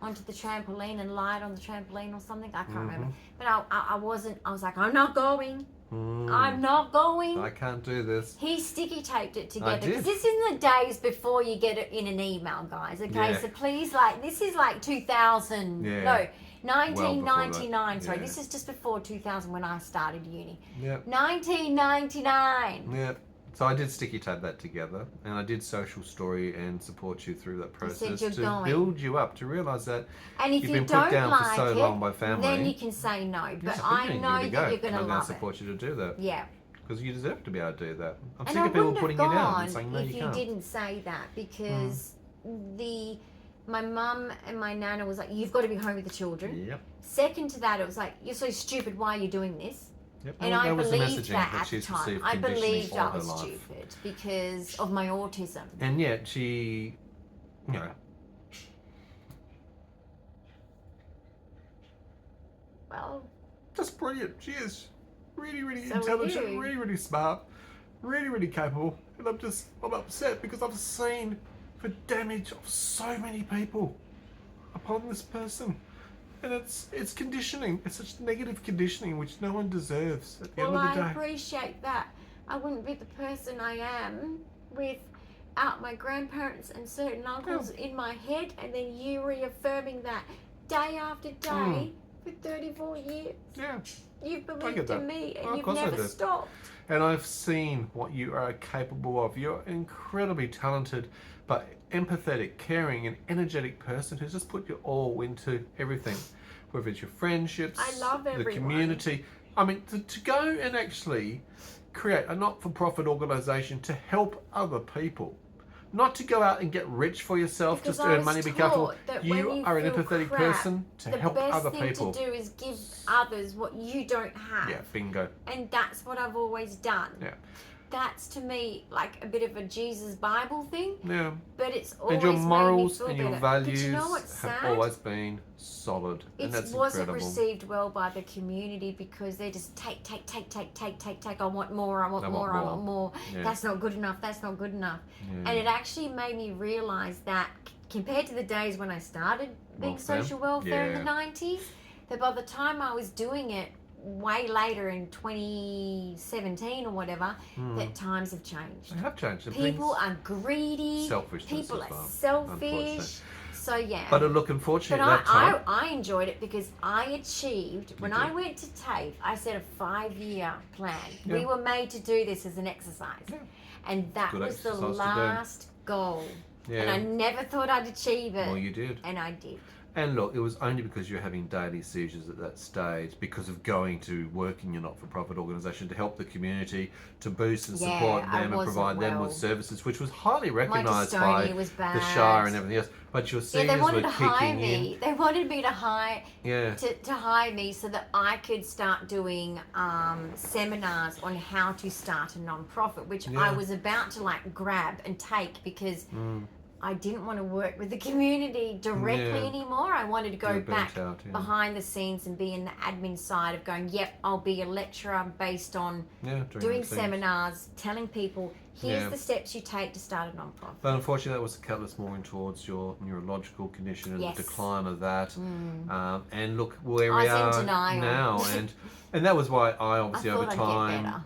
onto the trampoline and lied on the trampoline or something. I can't remember. But I was like, I'm not going. I'm not going. I can't do this. He sticky taped it I together. did. Because this is in the days before you get it in an email, guys. Okay, Yeah. so please, like, this is like 2000. Yeah. No, Well 1999. before Sorry, that, this is just before 2000 when I started uni. Yep. 1999. Yep. So I did sticky tape that together, and I did social story and support you through that You said process you're to going. build you up to realise that And if you've you been don't put down like for so it, long by family. then you can say no. But Yes, I think know you're that you're going to I'm going to love it. support you to do that Yeah. because you deserve to be able to do that. I'm And sick I of people wouldn't putting have you down gone and saying no, if you can't. didn't say that because my mum and my nana was like, you've got to be home with the children. Yep. Second to that, it was like, you're so stupid. Why are you doing this? Yep. And that I was the believed messaging that at the she's time. received I conditioning believed all I her was life. stupid because of my autism. And yet she, you know, Well, just brilliant. She is really, really So are intelligent, you. really, really smart, really, really capable. And I'm upset because I've seen the damage of so many people upon this person. And it's conditioning. It's such negative conditioning which no one deserves at the well, end of the I day. appreciate that. I wouldn't be the person I am without my grandparents and certain uncles in my head, and then you reaffirming that day after day for 34 years. Yeah. You've get believed that. in me, Oh, and of you've course I never do. stopped. And I've seen what you are capable of. You're an incredibly talented, but empathetic, caring, and energetic person who's just put your all into everything. Whether it's your friendships, I love the everyone. community. I mean, to go and actually create a not-for-profit organisation to help other people. Not to go out and get rich for yourself, Because just I earn was money, be comfortable. taught that You when you are an feel empathetic crap, person to the help best other thing people. to do is give others what you don't have. Yeah, bingo. And that's what I've always done. Yeah. That's to me like a bit of a Jesus Bible thing, Yeah. but it's always And your made me morals feel and your better. values But you know what's have sad? always been solid, and It that's wasn't incredible. received well by the community because they just take. I want more. I want more. Yeah. That's not good enough. That's not good enough. Yeah. And it actually made me realise that compared to the days when I started being Welfare. social welfare in Yeah. the 90s, that by the time I was doing it way later in 2017 or whatever, that times have changed. They have changed. And People things- are greedy. Selfishness People as are well, selfish. unfortunately. So yeah. But look, unfortunately, But at that time, I enjoyed it because I achieved, when did. I went to TAFE, I set a 5-year plan. Yeah. We were made to do this as an exercise. Yeah. And that Good was the exercise to do. last goal. yeah, And I never thought I'd achieve it. well, you did. And I did. And look, it was only because you're having daily seizures at that stage, because of going to work in your not-for-profit organisation to help the community, to boost and Yeah, support I them and wasn't provide them well. with services, which was highly My recognised by dystonia was the bad. Shire and everything else. But your Yeah, seizures they wanted were to hire kicking me. in. They wanted me to hire Yeah. to hire me so that I could start doing seminars on how to start a non-profit, which I Yeah. was about to like grab and take because Mm. I didn't want to work with the community directly Yeah. anymore. I wanted to go You're burnt back out, yeah. behind the scenes and be in the admin side of going, yep, I'll be a lecturer based on Yeah, doing those things. seminars, telling people, here's Yeah. the steps you take to start a non-profit. But unfortunately, that was the catalyst more in towards your neurological condition and Yes. the decline of that. Mm. And look where I we was in are denial. now, and that was why I I obviously thought over I'd get time, better.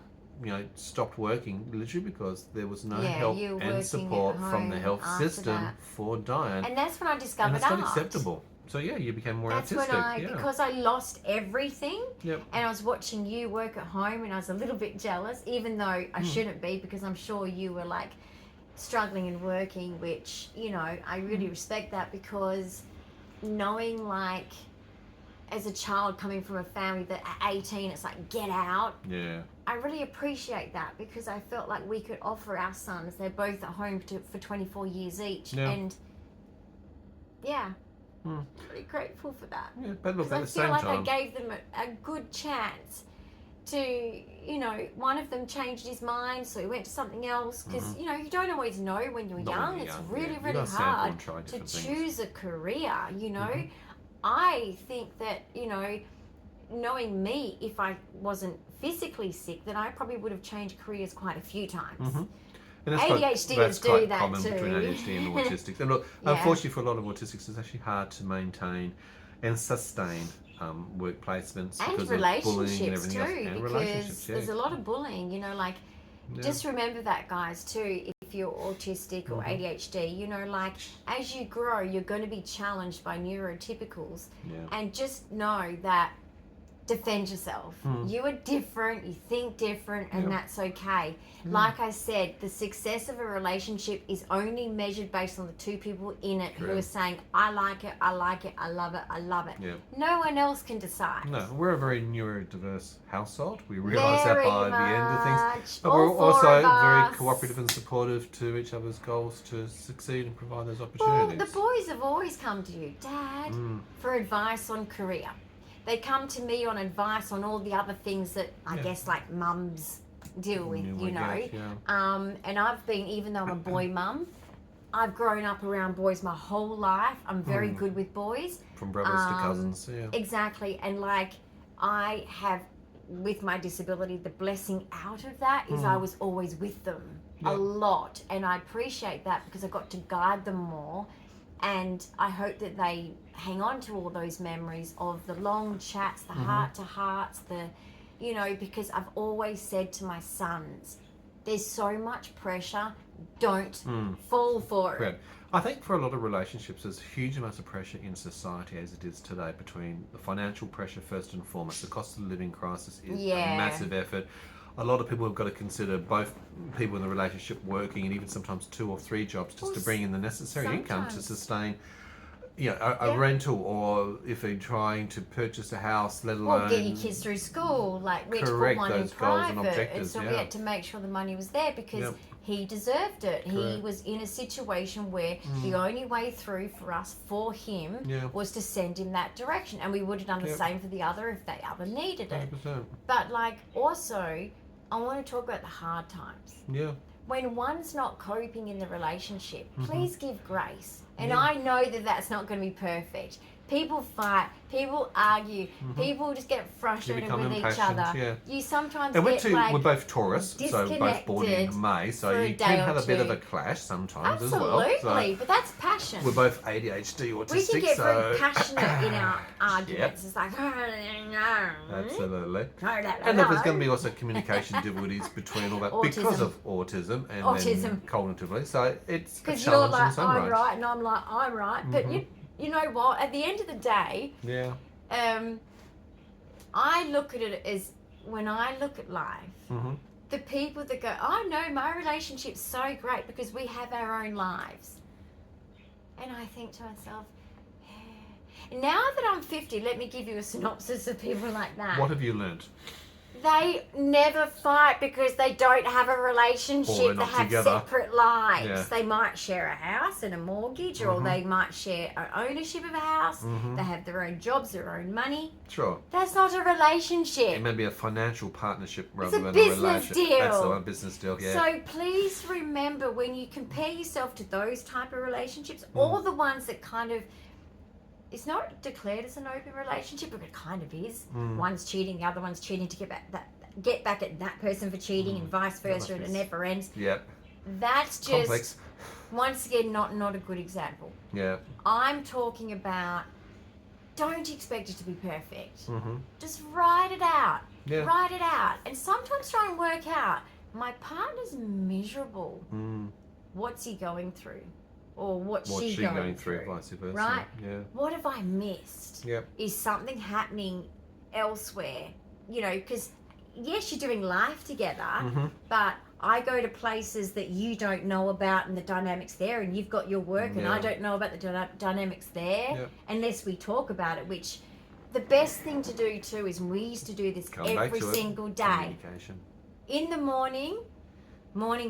stopped working literally because there was no Yeah, help you were working and at support from the home health after system that. for Dyan, And that's when I and discovered that's not art. acceptable. So yeah, you became more That's artistic. when I, yeah. because I lost everything, Yep. and I was watching you work at home, and I was a little bit jealous, even though I shouldn't be, because I'm sure you were like struggling and working, which, I really respect that, because knowing like as a child coming from a family that at 18 it's like get out, Yeah. I really appreciate that, because I felt like we could offer our sons, they're both at home for 24 years each, Yeah. and yeah, Hmm. pretty grateful for that. Yeah, but look, Because at I the feel same like time, I gave them a good chance to, one of them changed his mind, so he went to something else. Because, you don't always know when you're Not when young. you're It's young, really, yeah. You really gotta sample hard and try to different things. choose a career, I think that, knowing me, if I wasn't physically sick, then I probably would have changed careers quite a few times. Mhm. And ADHDers that's do quite that common too. between ADHD and autistics. And look, Yeah. unfortunately for a lot of autistics, it's actually hard to maintain and sustain work placements and because of bullying and relationships everything too, else. And because relationships, there's a lot of bullying. You know, like just remember that, guys, too. If you're autistic or ADHD, you know, like as you grow, you're going to be challenged by neurotypicals, and just know that. Defend yourself. You are different, you think different, and that's okay. Like I said, the success of a relationship is only measured based on the two people in it who are saying, I like it, I like it, I love it, I love it. No one else can decide. No, we're a very neurodiverse household. We realise that by the end of things. But All we're also four of very us. cooperative and supportive to each other's goals to succeed and provide those Well, opportunities. the boys have always come to you, Dad, for advice on career. They come to me on advice on all the other things that I guess like mums deal with, you know. And I've been, even though I'm a boy mum, I've grown up around boys my whole life. I'm very good with boys. From brothers to cousins, Exactly. And like I have, with my disability, the blessing out of that is I was always with them a lot. And I appreciate that because I got to guide them more. And I hope that they hang on to all those memories of the long chats, the heart-to-hearts, you know, because I've always said to my sons, there's so much pressure, don't fall for it. I think for a lot of relationships, there's huge amounts of pressure in society as it is today between the financial pressure first and foremost. The cost of living crisis is a massive effort. A lot of people have got to consider both people in the relationship working and even sometimes 2 or 3 jobs just to bring in the necessary income to sustain, you know, a rental, or if they're trying to purchase a house, let alone... Or get your kids through school, like we had to put one in private, and so we had to make sure the money was there because he deserved it. He was in a situation where the only way through for us, for him, was to send him that direction, and we would have done the same for the other if the other needed it. 100%. But like also, I want to talk about the hard times. When one's not coping in the relationship, please give grace. And I know that that's not going to be perfect. People fight, people argue, people just get frustrated with each other. You sometimes and we're both Taurus, so both born in May, so you can have a bit of a clash sometimes as well. Absolutely, but that's passion. We're both ADHD, autistic, we can get very passionate in our arguments. It's like, absolutely. And look, there's going to be also communication difficulties between all that because of autism and then cognitively. So it's a challenge. Because you're like, I'm right, and I'm like, I'm right. But you know what? At the end of the day, I look at it as, when I look at life, the people that go, oh no, my relationship's so great because we have our own lives. And I think to myself, now that I'm 50, let me give you a synopsis of people like that. What have you learnt? They never fight because they don't have a relationship. They have separate lives. They might share a house and a mortgage, or they might share an ownership of a house. They have their own jobs, their own money. Sure. That's not a relationship. It may be a financial partnership rather than a business deal. That's the one, business deal, So please remember, when you compare yourself to those type of relationships, or the ones that kind of, it's not declared as an open relationship, but it kind of is. One's cheating, the other one's cheating to get back at that person for cheating, and vice versa, and it never ends. That's just complex. Once again not a good example. I'm talking about, don't expect it to be perfect. Just write it out. Write it out, and sometimes try and work out, my partner's miserable. What's he going through? Or what's she going through, vice versa. Right? What have I missed? Is something happening elsewhere? You know, because yes, you're doing life together, but I go to places that you don't know about and the dynamics there, and you've got your work and I don't know about the dynamics there unless we talk about it, which the best thing to do too is, we used to do this every single day. In the morning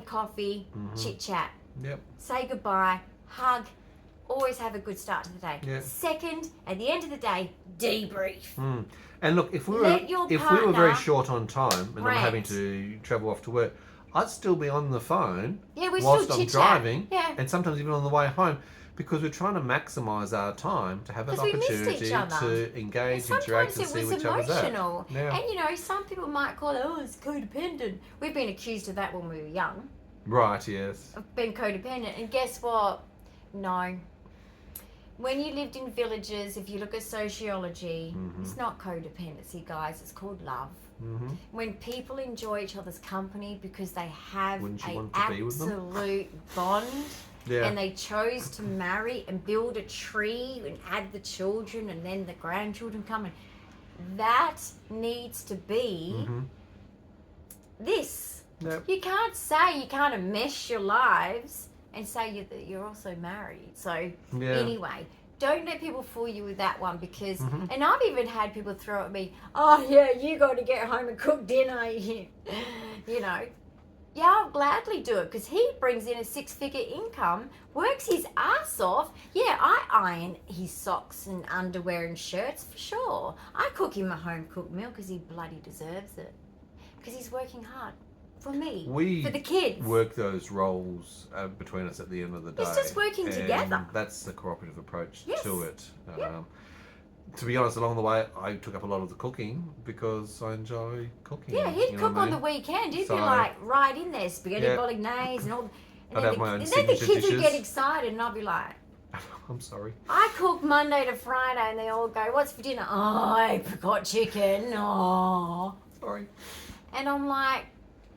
coffee, chit chat. Say goodbye, hug, always have a good start to the day. Second, at the end of the day, debrief. And look, if we were very short on time and I'm having to travel off to work, I'd still be on the phone whilst I'm driving, and sometimes even on the way home, because we're trying to maximise our time to have an opportunity to engage, interact, and see which other's at. And you know, some people might call it, oh, it's codependent. We've been accused of that when we were young. Of being codependent, and guess what? No, when you lived in villages, if you look at sociology, it's not codependency, guys. It's called love. When people enjoy each other's company because they have Wouldn't you an want to be with them? absolute bond, Yeah. and they chose to marry and build a tree and add the children and then the grandchildren come, and that needs to be this. Yep. You can't say, you can't enmesh your lives and say you're also married. So anyway, don't let people fool you with that one, because, and I've even had people throw at me, oh yeah, you got to get home and cook dinner, you know. Yeah, I'll gladly do it, because he brings in a 6-figure income, works his ass off. Yeah, I iron his socks and underwear and shirts for sure. I cook him a home-cooked meal because he bloody deserves it. Because he's working hard for me, for the kids. We work those roles between us at the end of the day. It's just working together. That's the cooperative approach Yes. to it. Yep. To be honest, along the way, I took up a lot of the cooking because I enjoy cooking. Yeah, he'd you know cook what I on the mean? weekend. He'd So- be like right in there, spaghetti Yeah. bolognese and all. And I'd then, have my own and then the signature kids would dishes. get excited, and I'd be like, I'm sorry. I cook Monday to Friday, and they all go, what's for dinner? Oh, I forgot chicken. Oh. Sorry. And I'm like,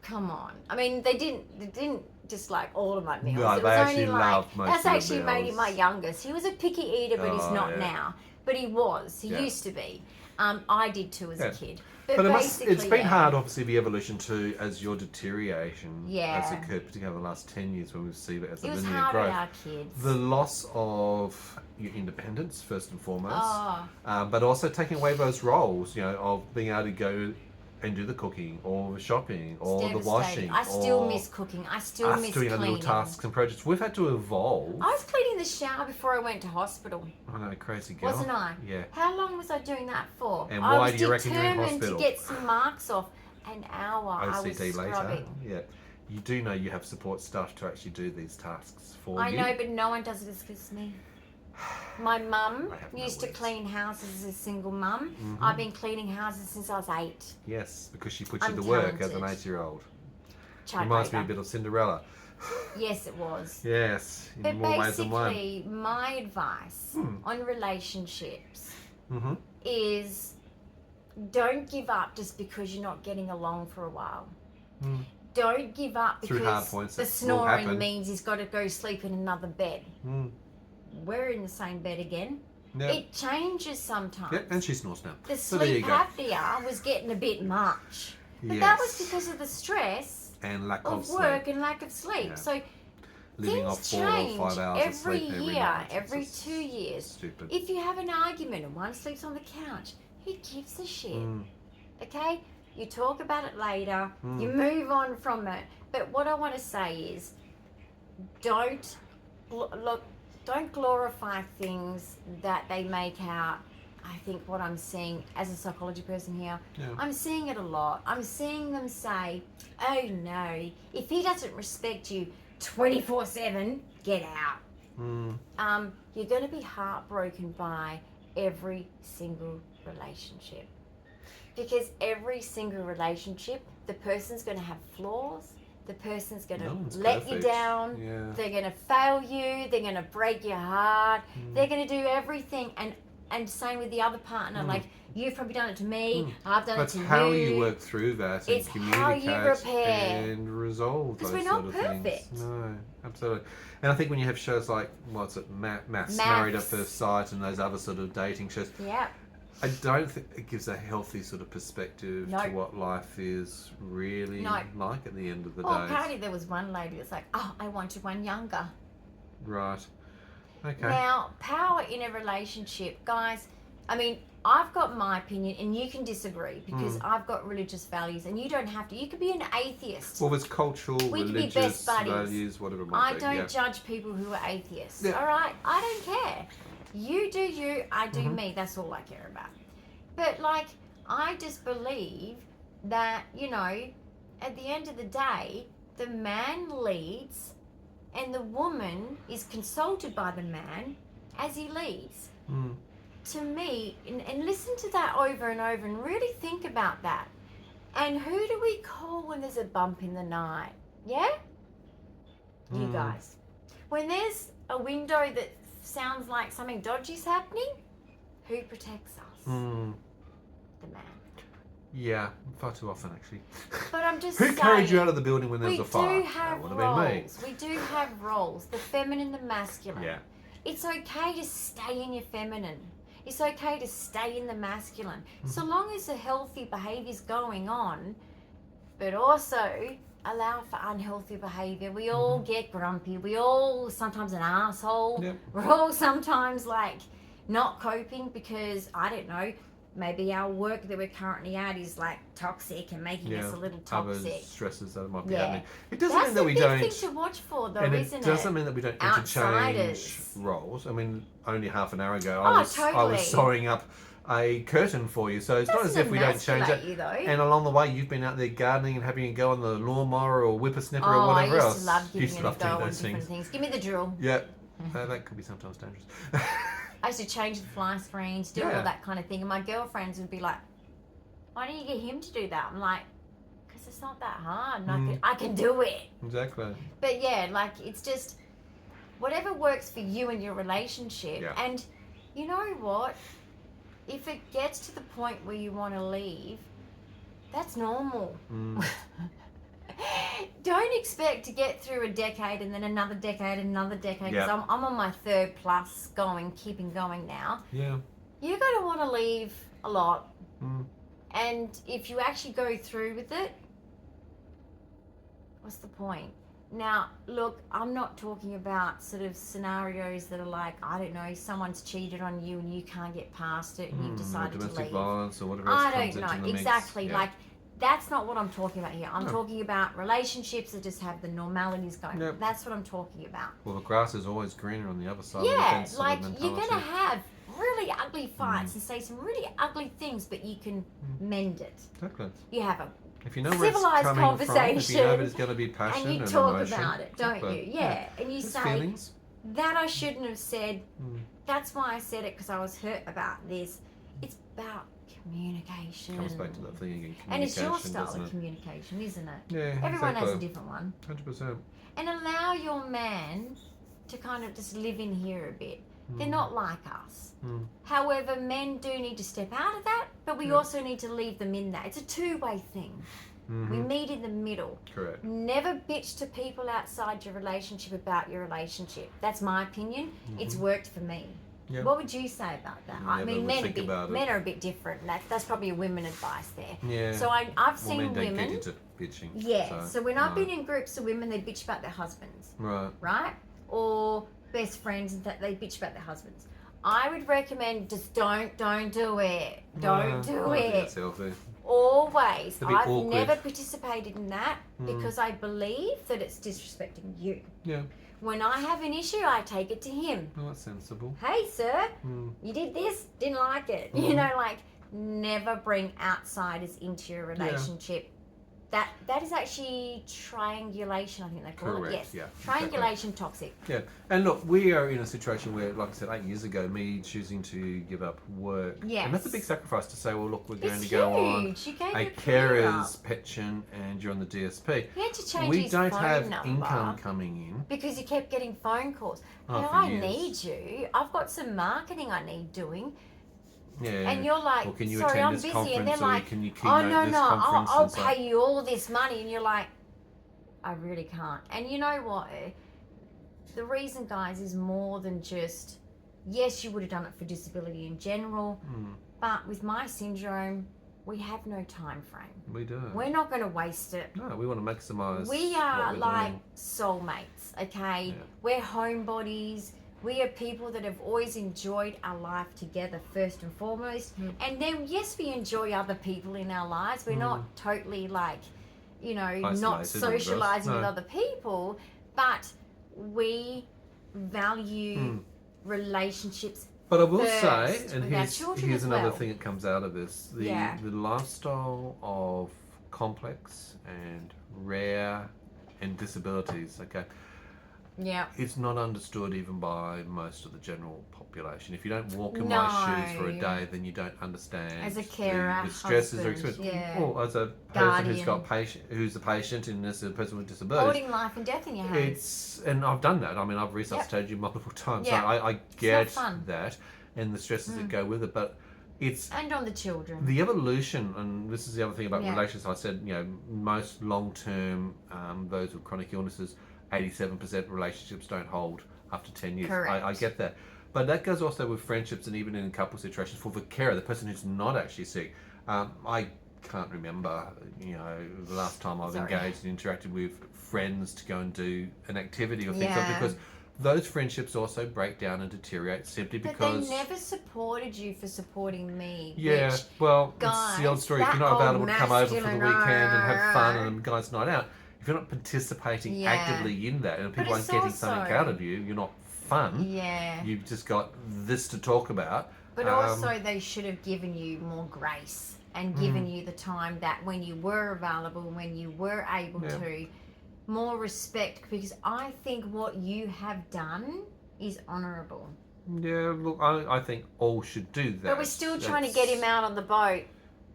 come on. I mean, they didn't just like all of my meals. No, It they was actually only like, loved most that's of the actually made him meals. my youngest. He was a picky eater, but he's Oh, not yeah. now. But he was. He Yeah. used to be. I did too as Yeah. a kid. But it's basically, been yeah. hard, obviously, the evolution too, as your deterioration Yeah. has occurred, particularly over the last 10 years when we've seen it as a It was linear hard growth. on our kids. The loss of your independence, first and foremost, Oh. but also taking away those roles, of being able to go and do the cooking or the shopping or the Devastating. washing. I still or miss cooking. I still us miss doing our cleaning. little tasks and projects. We've had to evolve. I was cleaning the shower before I went to hospital, I know, crazy girl. wasn't I? Yeah. How long was I doing that for? And I why was do you reckon you're in determined hospital? to get some marks off. An hour I was OCD later. scrubbing. Yeah. You do know you have support staff to actually do these tasks for I you. know, but no one does it as good as me. My mum I have no used to words. clean houses as a single mum. I've been cleaning houses since I was 8. Yes, because she puts you I'm to work as an talented. 8-year-old. Child Reminds me a labour. bit of Cinderella. Yes, it was. Yes, in But more ways than one. basically, my advice on relationships Mm-hmm. is don't give up just because you're not getting along for a while. Mm. Don't give up Through because hard points the that will snoring happen. means he's got to go sleep in another bed. Mm. We're in the same bed again. Yep. It changes sometimes. Yep, and she snores now. The So there you sleep go. apnea was getting a bit much. But Yes. that was because of the stress And lack of of sleep. work and lack of sleep. Yeah. So Living things off 4 change or 5 hours of every sleep every year, night. every It's 2 years. Stupid. If you have an argument and one sleeps on the couch, who gives a shit? Mm. Okay? You talk about it later. Mm. You move on from it. But what I want to say is, don't glorify things that they make out. I think what I'm seeing as a psychology person here, Yeah. I'm seeing it a lot. I'm seeing them say, oh no, if he doesn't respect you 24/7, get out. Mm. You're going to be heartbroken by every single relationship. Because every single relationship, the person's going to have flaws. The person's going to No one's let you perfect. down. Yeah. They're going to fail you. They're going to break your heart. They're going to do everything. And same with the other partner. Like, you've probably done it to me. I've done That's it to how you. you work through that and It's how you communicate repair. and resolve 'Cause those we're not sort of things. perfect. No, absolutely. And I think when you have shows like, what's it, Maths, Married at First Sight, and those other sort of dating shows, Yeah. I don't think it gives a healthy sort of perspective No. to what life is really No. like at the end of the Well, day. apparently there was one lady that's like, oh, I wanted one younger. Right. Okay. Now, power in a relationship, guys, I mean, I've got my opinion and you can disagree because I've got religious values and you don't have to. You could be an atheist. Well, there's cultural, We could be religious best buddies. values, whatever it I might be. don't yeah. judge people who are atheists. Yeah. All right? I don't care. You do you, I do me. That's all I care about. But, like, I just believe that, you know, at the end of the day, the man leads and the woman is consulted by the man as he leads. Mm. To me, and listen to that over and over and really think about that. And who do we call when there's a bump in the night? Yeah? You guys. When there's a window that sounds like something dodgy's happening, who protects us? The man. Yeah, far too often actually. But I'm just Who saying, carried you out of the building when there was we a fire? do have That would have been me. roles. We do have roles. The feminine, the masculine. Yeah. It's okay to stay in your feminine. It's okay to stay in the masculine. So long as the healthy behaviour's going on, but also allow for unhealthy behaviour. We all get grumpy. We all sometimes an asshole. Yep. We're all sometimes like not coping because, I don't know, maybe our work that we're currently at is like toxic and making us a little toxic. Other stresses that might be Yeah. happening. It doesn't That's mean that the we big don't. thing to watch for, though, And isn't it doesn't mean that we don't interchange Outsiders. roles. I mean, only half an hour ago, Oh, I was totally. sewing up a curtain for you. So it's not as if we don't change it. You, though. And along the way, you've been out there gardening and having a go on the lawnmower or whippersnipper or whatever I else. used to love giving You it a love go doing on those different things. Give me the drill. Yeah, that could be sometimes dangerous. I used to change the fly screens, do all that kind of thing. And my girlfriends would be like, why don't you get him to do that? I'm like, because it's not that hard. And I can do it. Exactly. But yeah, like, it's just whatever works for you and your relationship. Yeah. And you know what? If it gets to the point where you want to leave, that's normal. Don't expect to get through a decade and then another decade and another decade. Because I'm on my third plus keeping going now. Yeah. You're going to want to leave a lot. And if you actually go through with it, what's the point? Now, look, I'm not talking about sort of scenarios that are like, I don't know, someone's cheated on you and you can't get past it and you've decided to domestic leave. violence or whatever else I comes don't into know. the mix. Exactly. Yeah. Like, that's not what I'm talking about here. I'm talking about relationships that just have the normalities going. Yep. That's what I'm talking about. Well, the grass is always greener on the other side of the Yeah, fence. sort like, of you're mentality. going to have really ugly fights and say some really ugly things, but you can mend it. Exactly. You have a If you know where it's civilized coming from, if you know conversation, there's going to be passion and you and talk emotion, about it, don't exactly. you? Yeah. And you There's say, feelings. that I shouldn't have said. That's why I said it, because I was hurt about this. It's about communication. Comes back to that thing again. And it's your Communication, style doesn't of it? communication, isn't it? Yeah, Everyone has a exactly. different one. 100%. And allow your man to kind of just live in here a bit. They're not like us. However, men do need to step out of that, but we also need to leave them in that. It's a two-way thing. We meet in the middle. Correct. Never bitch to people outside your relationship about your relationship. That's my opinion. It's worked for me. Yeah. What would you say about that? I Never mean, would think about it. men are a bit different. That's probably a women advice there. Yeah. So I've Well, seen men don't women. get into bitching. Yeah. So when I've no. been in groups of women, they bitch about their husbands, Right. right? Or best friends, and that they bitch about their husbands. I would recommend just don't do it. Don't do I think it. that's healthy. Always. A bit I've awkward. never participated in that because I believe that it's disrespecting you. Yeah. When I have an issue, I take it to him. Well, that's sensible. Hey, sir, you did this, didn't like it. You know, like, never bring outsiders into your relationship. That is actually triangulation, I think they call Correct, it. Yes. yeah, Triangulation toxic. Yeah, and look, we are in a situation where, like I said, 8 years ago, me choosing to give up work, and that's a Yes. big sacrifice to say, well, look, we're going It's to go on huge. You gave a your career carer's pension and you're on the DSP. He had to change We his don't phone have number income coming in. because he kept getting phone calls. Oh, Hey, for I years. need you. I've got some marketing I need doing. Yeah. And you're like, Well, can you sorry, attend I'm this busy. conference And they're or like, can you oh, keynote no, this no, conference? I'll And so- pay you all this money. And you're like, I really can't. And you know what? The reason, guys, is more than just, yes, you would have done it for disability in general, but with my syndrome, we have no time frame. We do. We're not going to waste it. No, we want to maximise. We what are we're like doing. soulmates, okay? Yeah. We're homebodies. We are people that have always enjoyed our life together first and foremost. And then, yes, we enjoy other people in our lives. We're not totally like, you know, Isolated not all of us. socializing with No. other people, but we value relationships. But I will first say, and with our here's children as another well. thing that comes out of this: the lifestyle of complex and rare and disabilities. Okay, Yeah. it's not understood even by most of the general population. If you don't walk in No. my shoes for a day, then you don't understand As a carer, the stresses or husband, experience. yeah. Or as a person who's a patient and as a person with disabilities. Holding life and death in your hands. And I've done that. I mean, I've resuscitated you multiple times. Yeah. So I get fun. that and the stresses that go with it. But it's and on the children. the evolution, and this is the other thing about Yeah. relations. I said, most long-term, those with chronic illnesses, 87% relationships don't hold after 10 years. Correct. I get that. But that goes also with friendships and even in couple situations for the carer, the person who's not actually sick. I can't remember, the last time I've engaged and interacted with friends to go and do an activity or things like that, because those friendships also break down and deteriorate simply because... But they never supported you for supporting me. Yeah, which, well, guys, it's the old story. If you're not available to come over for the weekend and have fun and a guys' night out, if you're not participating actively in that and people aren't getting something out of you, you're not fun. Yeah. You've just got this to talk about. But also they should have given you more grace and given you the time that when you were available, when you were able to, more respect, because I think what you have done is honourable. Yeah, look, I think all should do that. But we're still trying to get him out on the boat.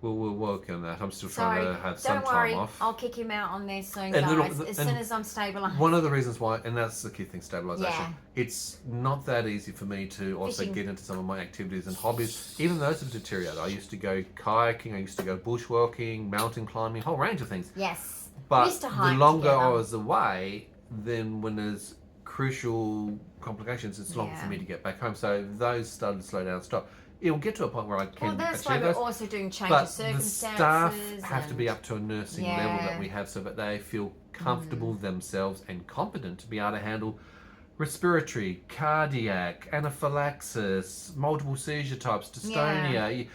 We'll work on that. I'm still trying to have some time off. I'll kick him out on there soon, And guys, as soon as I'm stabilised. One of the reasons why, and that's the key thing, stabilisation. Yeah. It's not that easy for me to also get into some of my activities and hobbies. Even those have deteriorated. I used to go kayaking, I used to go bushwalking, mountain climbing, a whole range of things. Yes. But the longer I was away, then when there's crucial complications, it's long for me to get back home. So those started to slow down and stop. It'll get to a point where I can that's achieve why those. we're also doing change but of circumstances. The staff have to be up to a nursing level that we have so that they feel comfortable themselves and competent to be able to handle respiratory, cardiac, anaphylaxis, multiple seizure types, dystonia.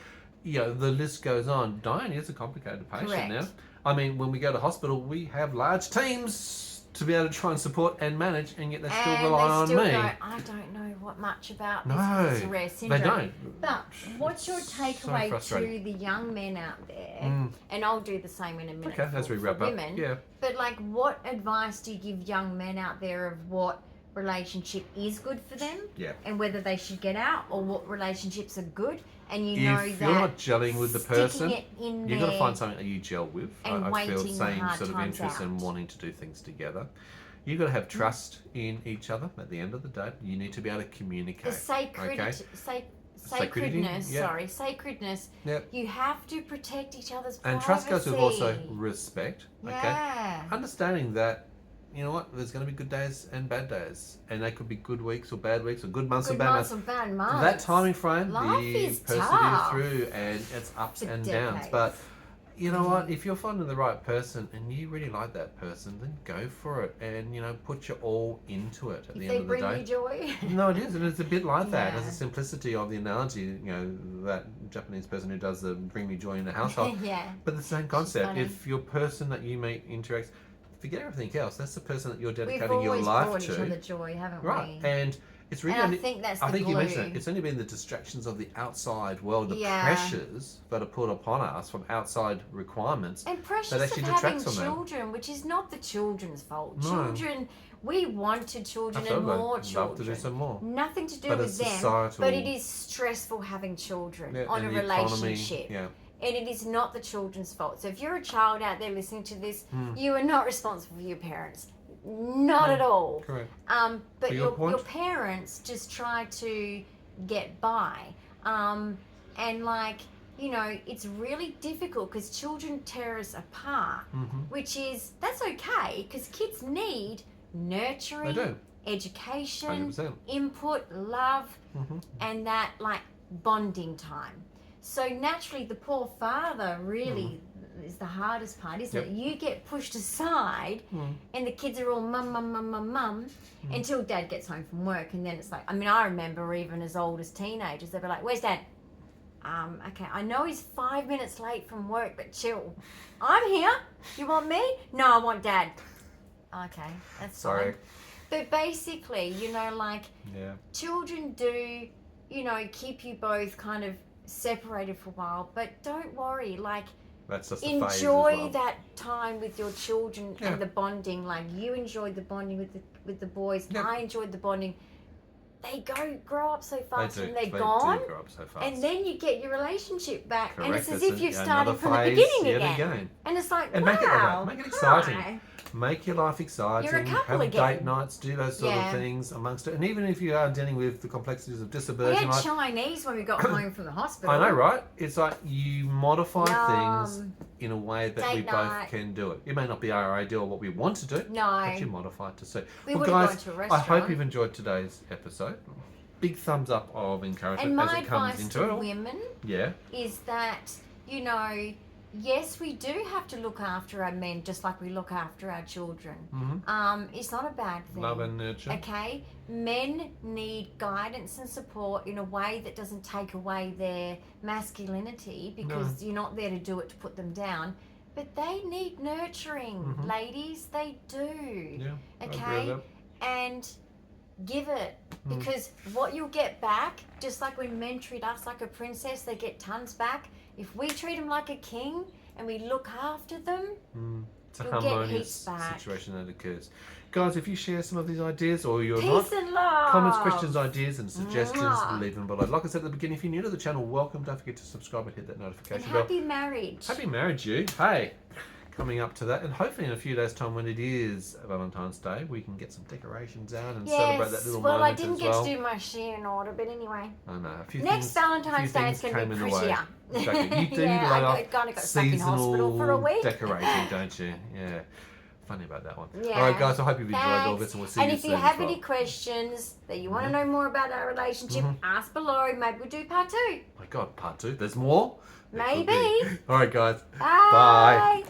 The list goes on. Dyan is a complicated patient now. I mean, when we go to hospital, we have large teams to be able to try and support and manage, and yet they still rely on me. I don't know much about this. It's a rare syndrome. They don't. But what's your takeaway to the young men out there? And I'll do the same in a minute. Okay, as we wrap up. Women. Yeah. But what advice do you give young men out there of what relationship is good for them? Yeah. And whether they should get out, or what relationships are good? And if you're not gelling with the person, you've got to find something that you gel with. And I feel the same hard sort of times interest out. in wanting to do things together. You've got to have trust in each other. At the end of the day, you need to be able to communicate. The sacredness. Sacredness. Yep. You have to protect each other's privacy. And trust goes with also respect. Okay. Yeah. Understanding that, you know what, there's going to be good days and bad days, and they could be good weeks or bad weeks, or good months or bad months. That timing frame, Life you is persevere tough. through, and it's ups and decades. downs. But you know what? If you're finding the right person and you really like that person, then go for it, and put your all into it. At the end of the day, bring you joy. No, it is, and it's a bit like that. There's a simplicity of the analogy. That Japanese person who does the bring me joy in the household. But the same concept. If your person that you meet interacts. Forget everything else. That's the person that you're dedicating your life to. We've always brought each other joy, haven't we? Right, and it's really. And I think that's the glue. You mentioned it. It's only been the distractions of the outside world, the pressures that are put upon us from outside requirements, and pressures that actually of detracts having from children, which is not the children's fault. No. Children, we wanted children Absolutely. and more children. Love to do some more. Nothing to do But with it's them, societal. but it is stressful having children on a and the relationship. Economy, And it is not the children's fault. So if you're a child out there listening to this, you are not responsible for your parents. Not at all. Correct. But your parents just try to get by. And it's really difficult because children tear us apart, that's okay because kids need nurturing, They do. education, 100%. input, love, and that bonding time. So naturally, the poor father really is the hardest part, isn't it? You get pushed aside, and the kids are all mum, mum, mum, mum, mum, until dad gets home from work, and then it's like, I remember even as old as teenagers, they'd be like, "Where's dad?" Okay, I know he's 5 minutes late from work, but chill. I'm here. You want me? No, I want dad. Okay, that's fine. But basically, children do, keep you both kind of separated for a while, but don't worry, That's just a phase as enjoy well. that time with your children and the bonding. Like you enjoyed the bonding with the boys. Yep. I enjoyed the bonding. They grow up so fast when they're They gone, do grow up so fast. and then you get your relationship back, and it's as Correct. if you're It's starting another from the phase beginning yet again. And it's like, And wow, make it exciting. hi. Make your life exciting. You're a couple have again. date nights, do those sort of things amongst it. And even if you are dealing with the complexities of We disability, had Chinese when we got home from the hospital. I know, right? It's like you modify things Yum. in a way that Date we night. both can do it. It may not be our ideal what we want to do, No. but you modify it to suit. We Well, would have guys, gone to a I hope restaurant. you've enjoyed today's episode. Big thumbs up of encouragement And as my it comes advice into to it all. women Yeah. is that, you know, yes, we do have to look after our men just like we look after our children. It's not a bad thing. Love and nurture. Okay? Men need guidance and support in a way that doesn't take away their masculinity, because you're not there to do it to put them down. But they need nurturing, ladies. They do. Yeah. I agree Okay? with And give it, because what you'll get back, just like when men treat us like a princess, they get tons back. If we treat them like a king and we look after them, It's a you'll get harmonious heaps back. situation that occurs. Guys, if you share some of these ideas or you're Peace not, and love. comments, questions, ideas, and suggestions, Mwah. leave them below. Like I said at the beginning, if you're new to the channel, welcome. Don't forget to subscribe and hit that And notification bell. happy marriage. Happy marriage, you. Hey, coming up to that, and hopefully in a few days' time when it is Valentine's Day, we can get some decorations out and celebrate that little well, I moment didn't as get well. to do my share in order, but anyway. I know. A few Next things, Valentine's few Day is things going to came be in the way. prettier. Exactly. You do Yeah, lay I off kinda got stuck in hospital for a week. decorating, don't you? Yeah. Funny about that one. Yeah. All right, guys. I hope you've enjoyed all Thanks. this, and we'll see And you if soon you have as well. any questions that you want to know more about our relationship, ask below. Maybe we'll do part 2. My God, part 2. There's more. There could Maybe. be. All right, guys. Bye. Bye.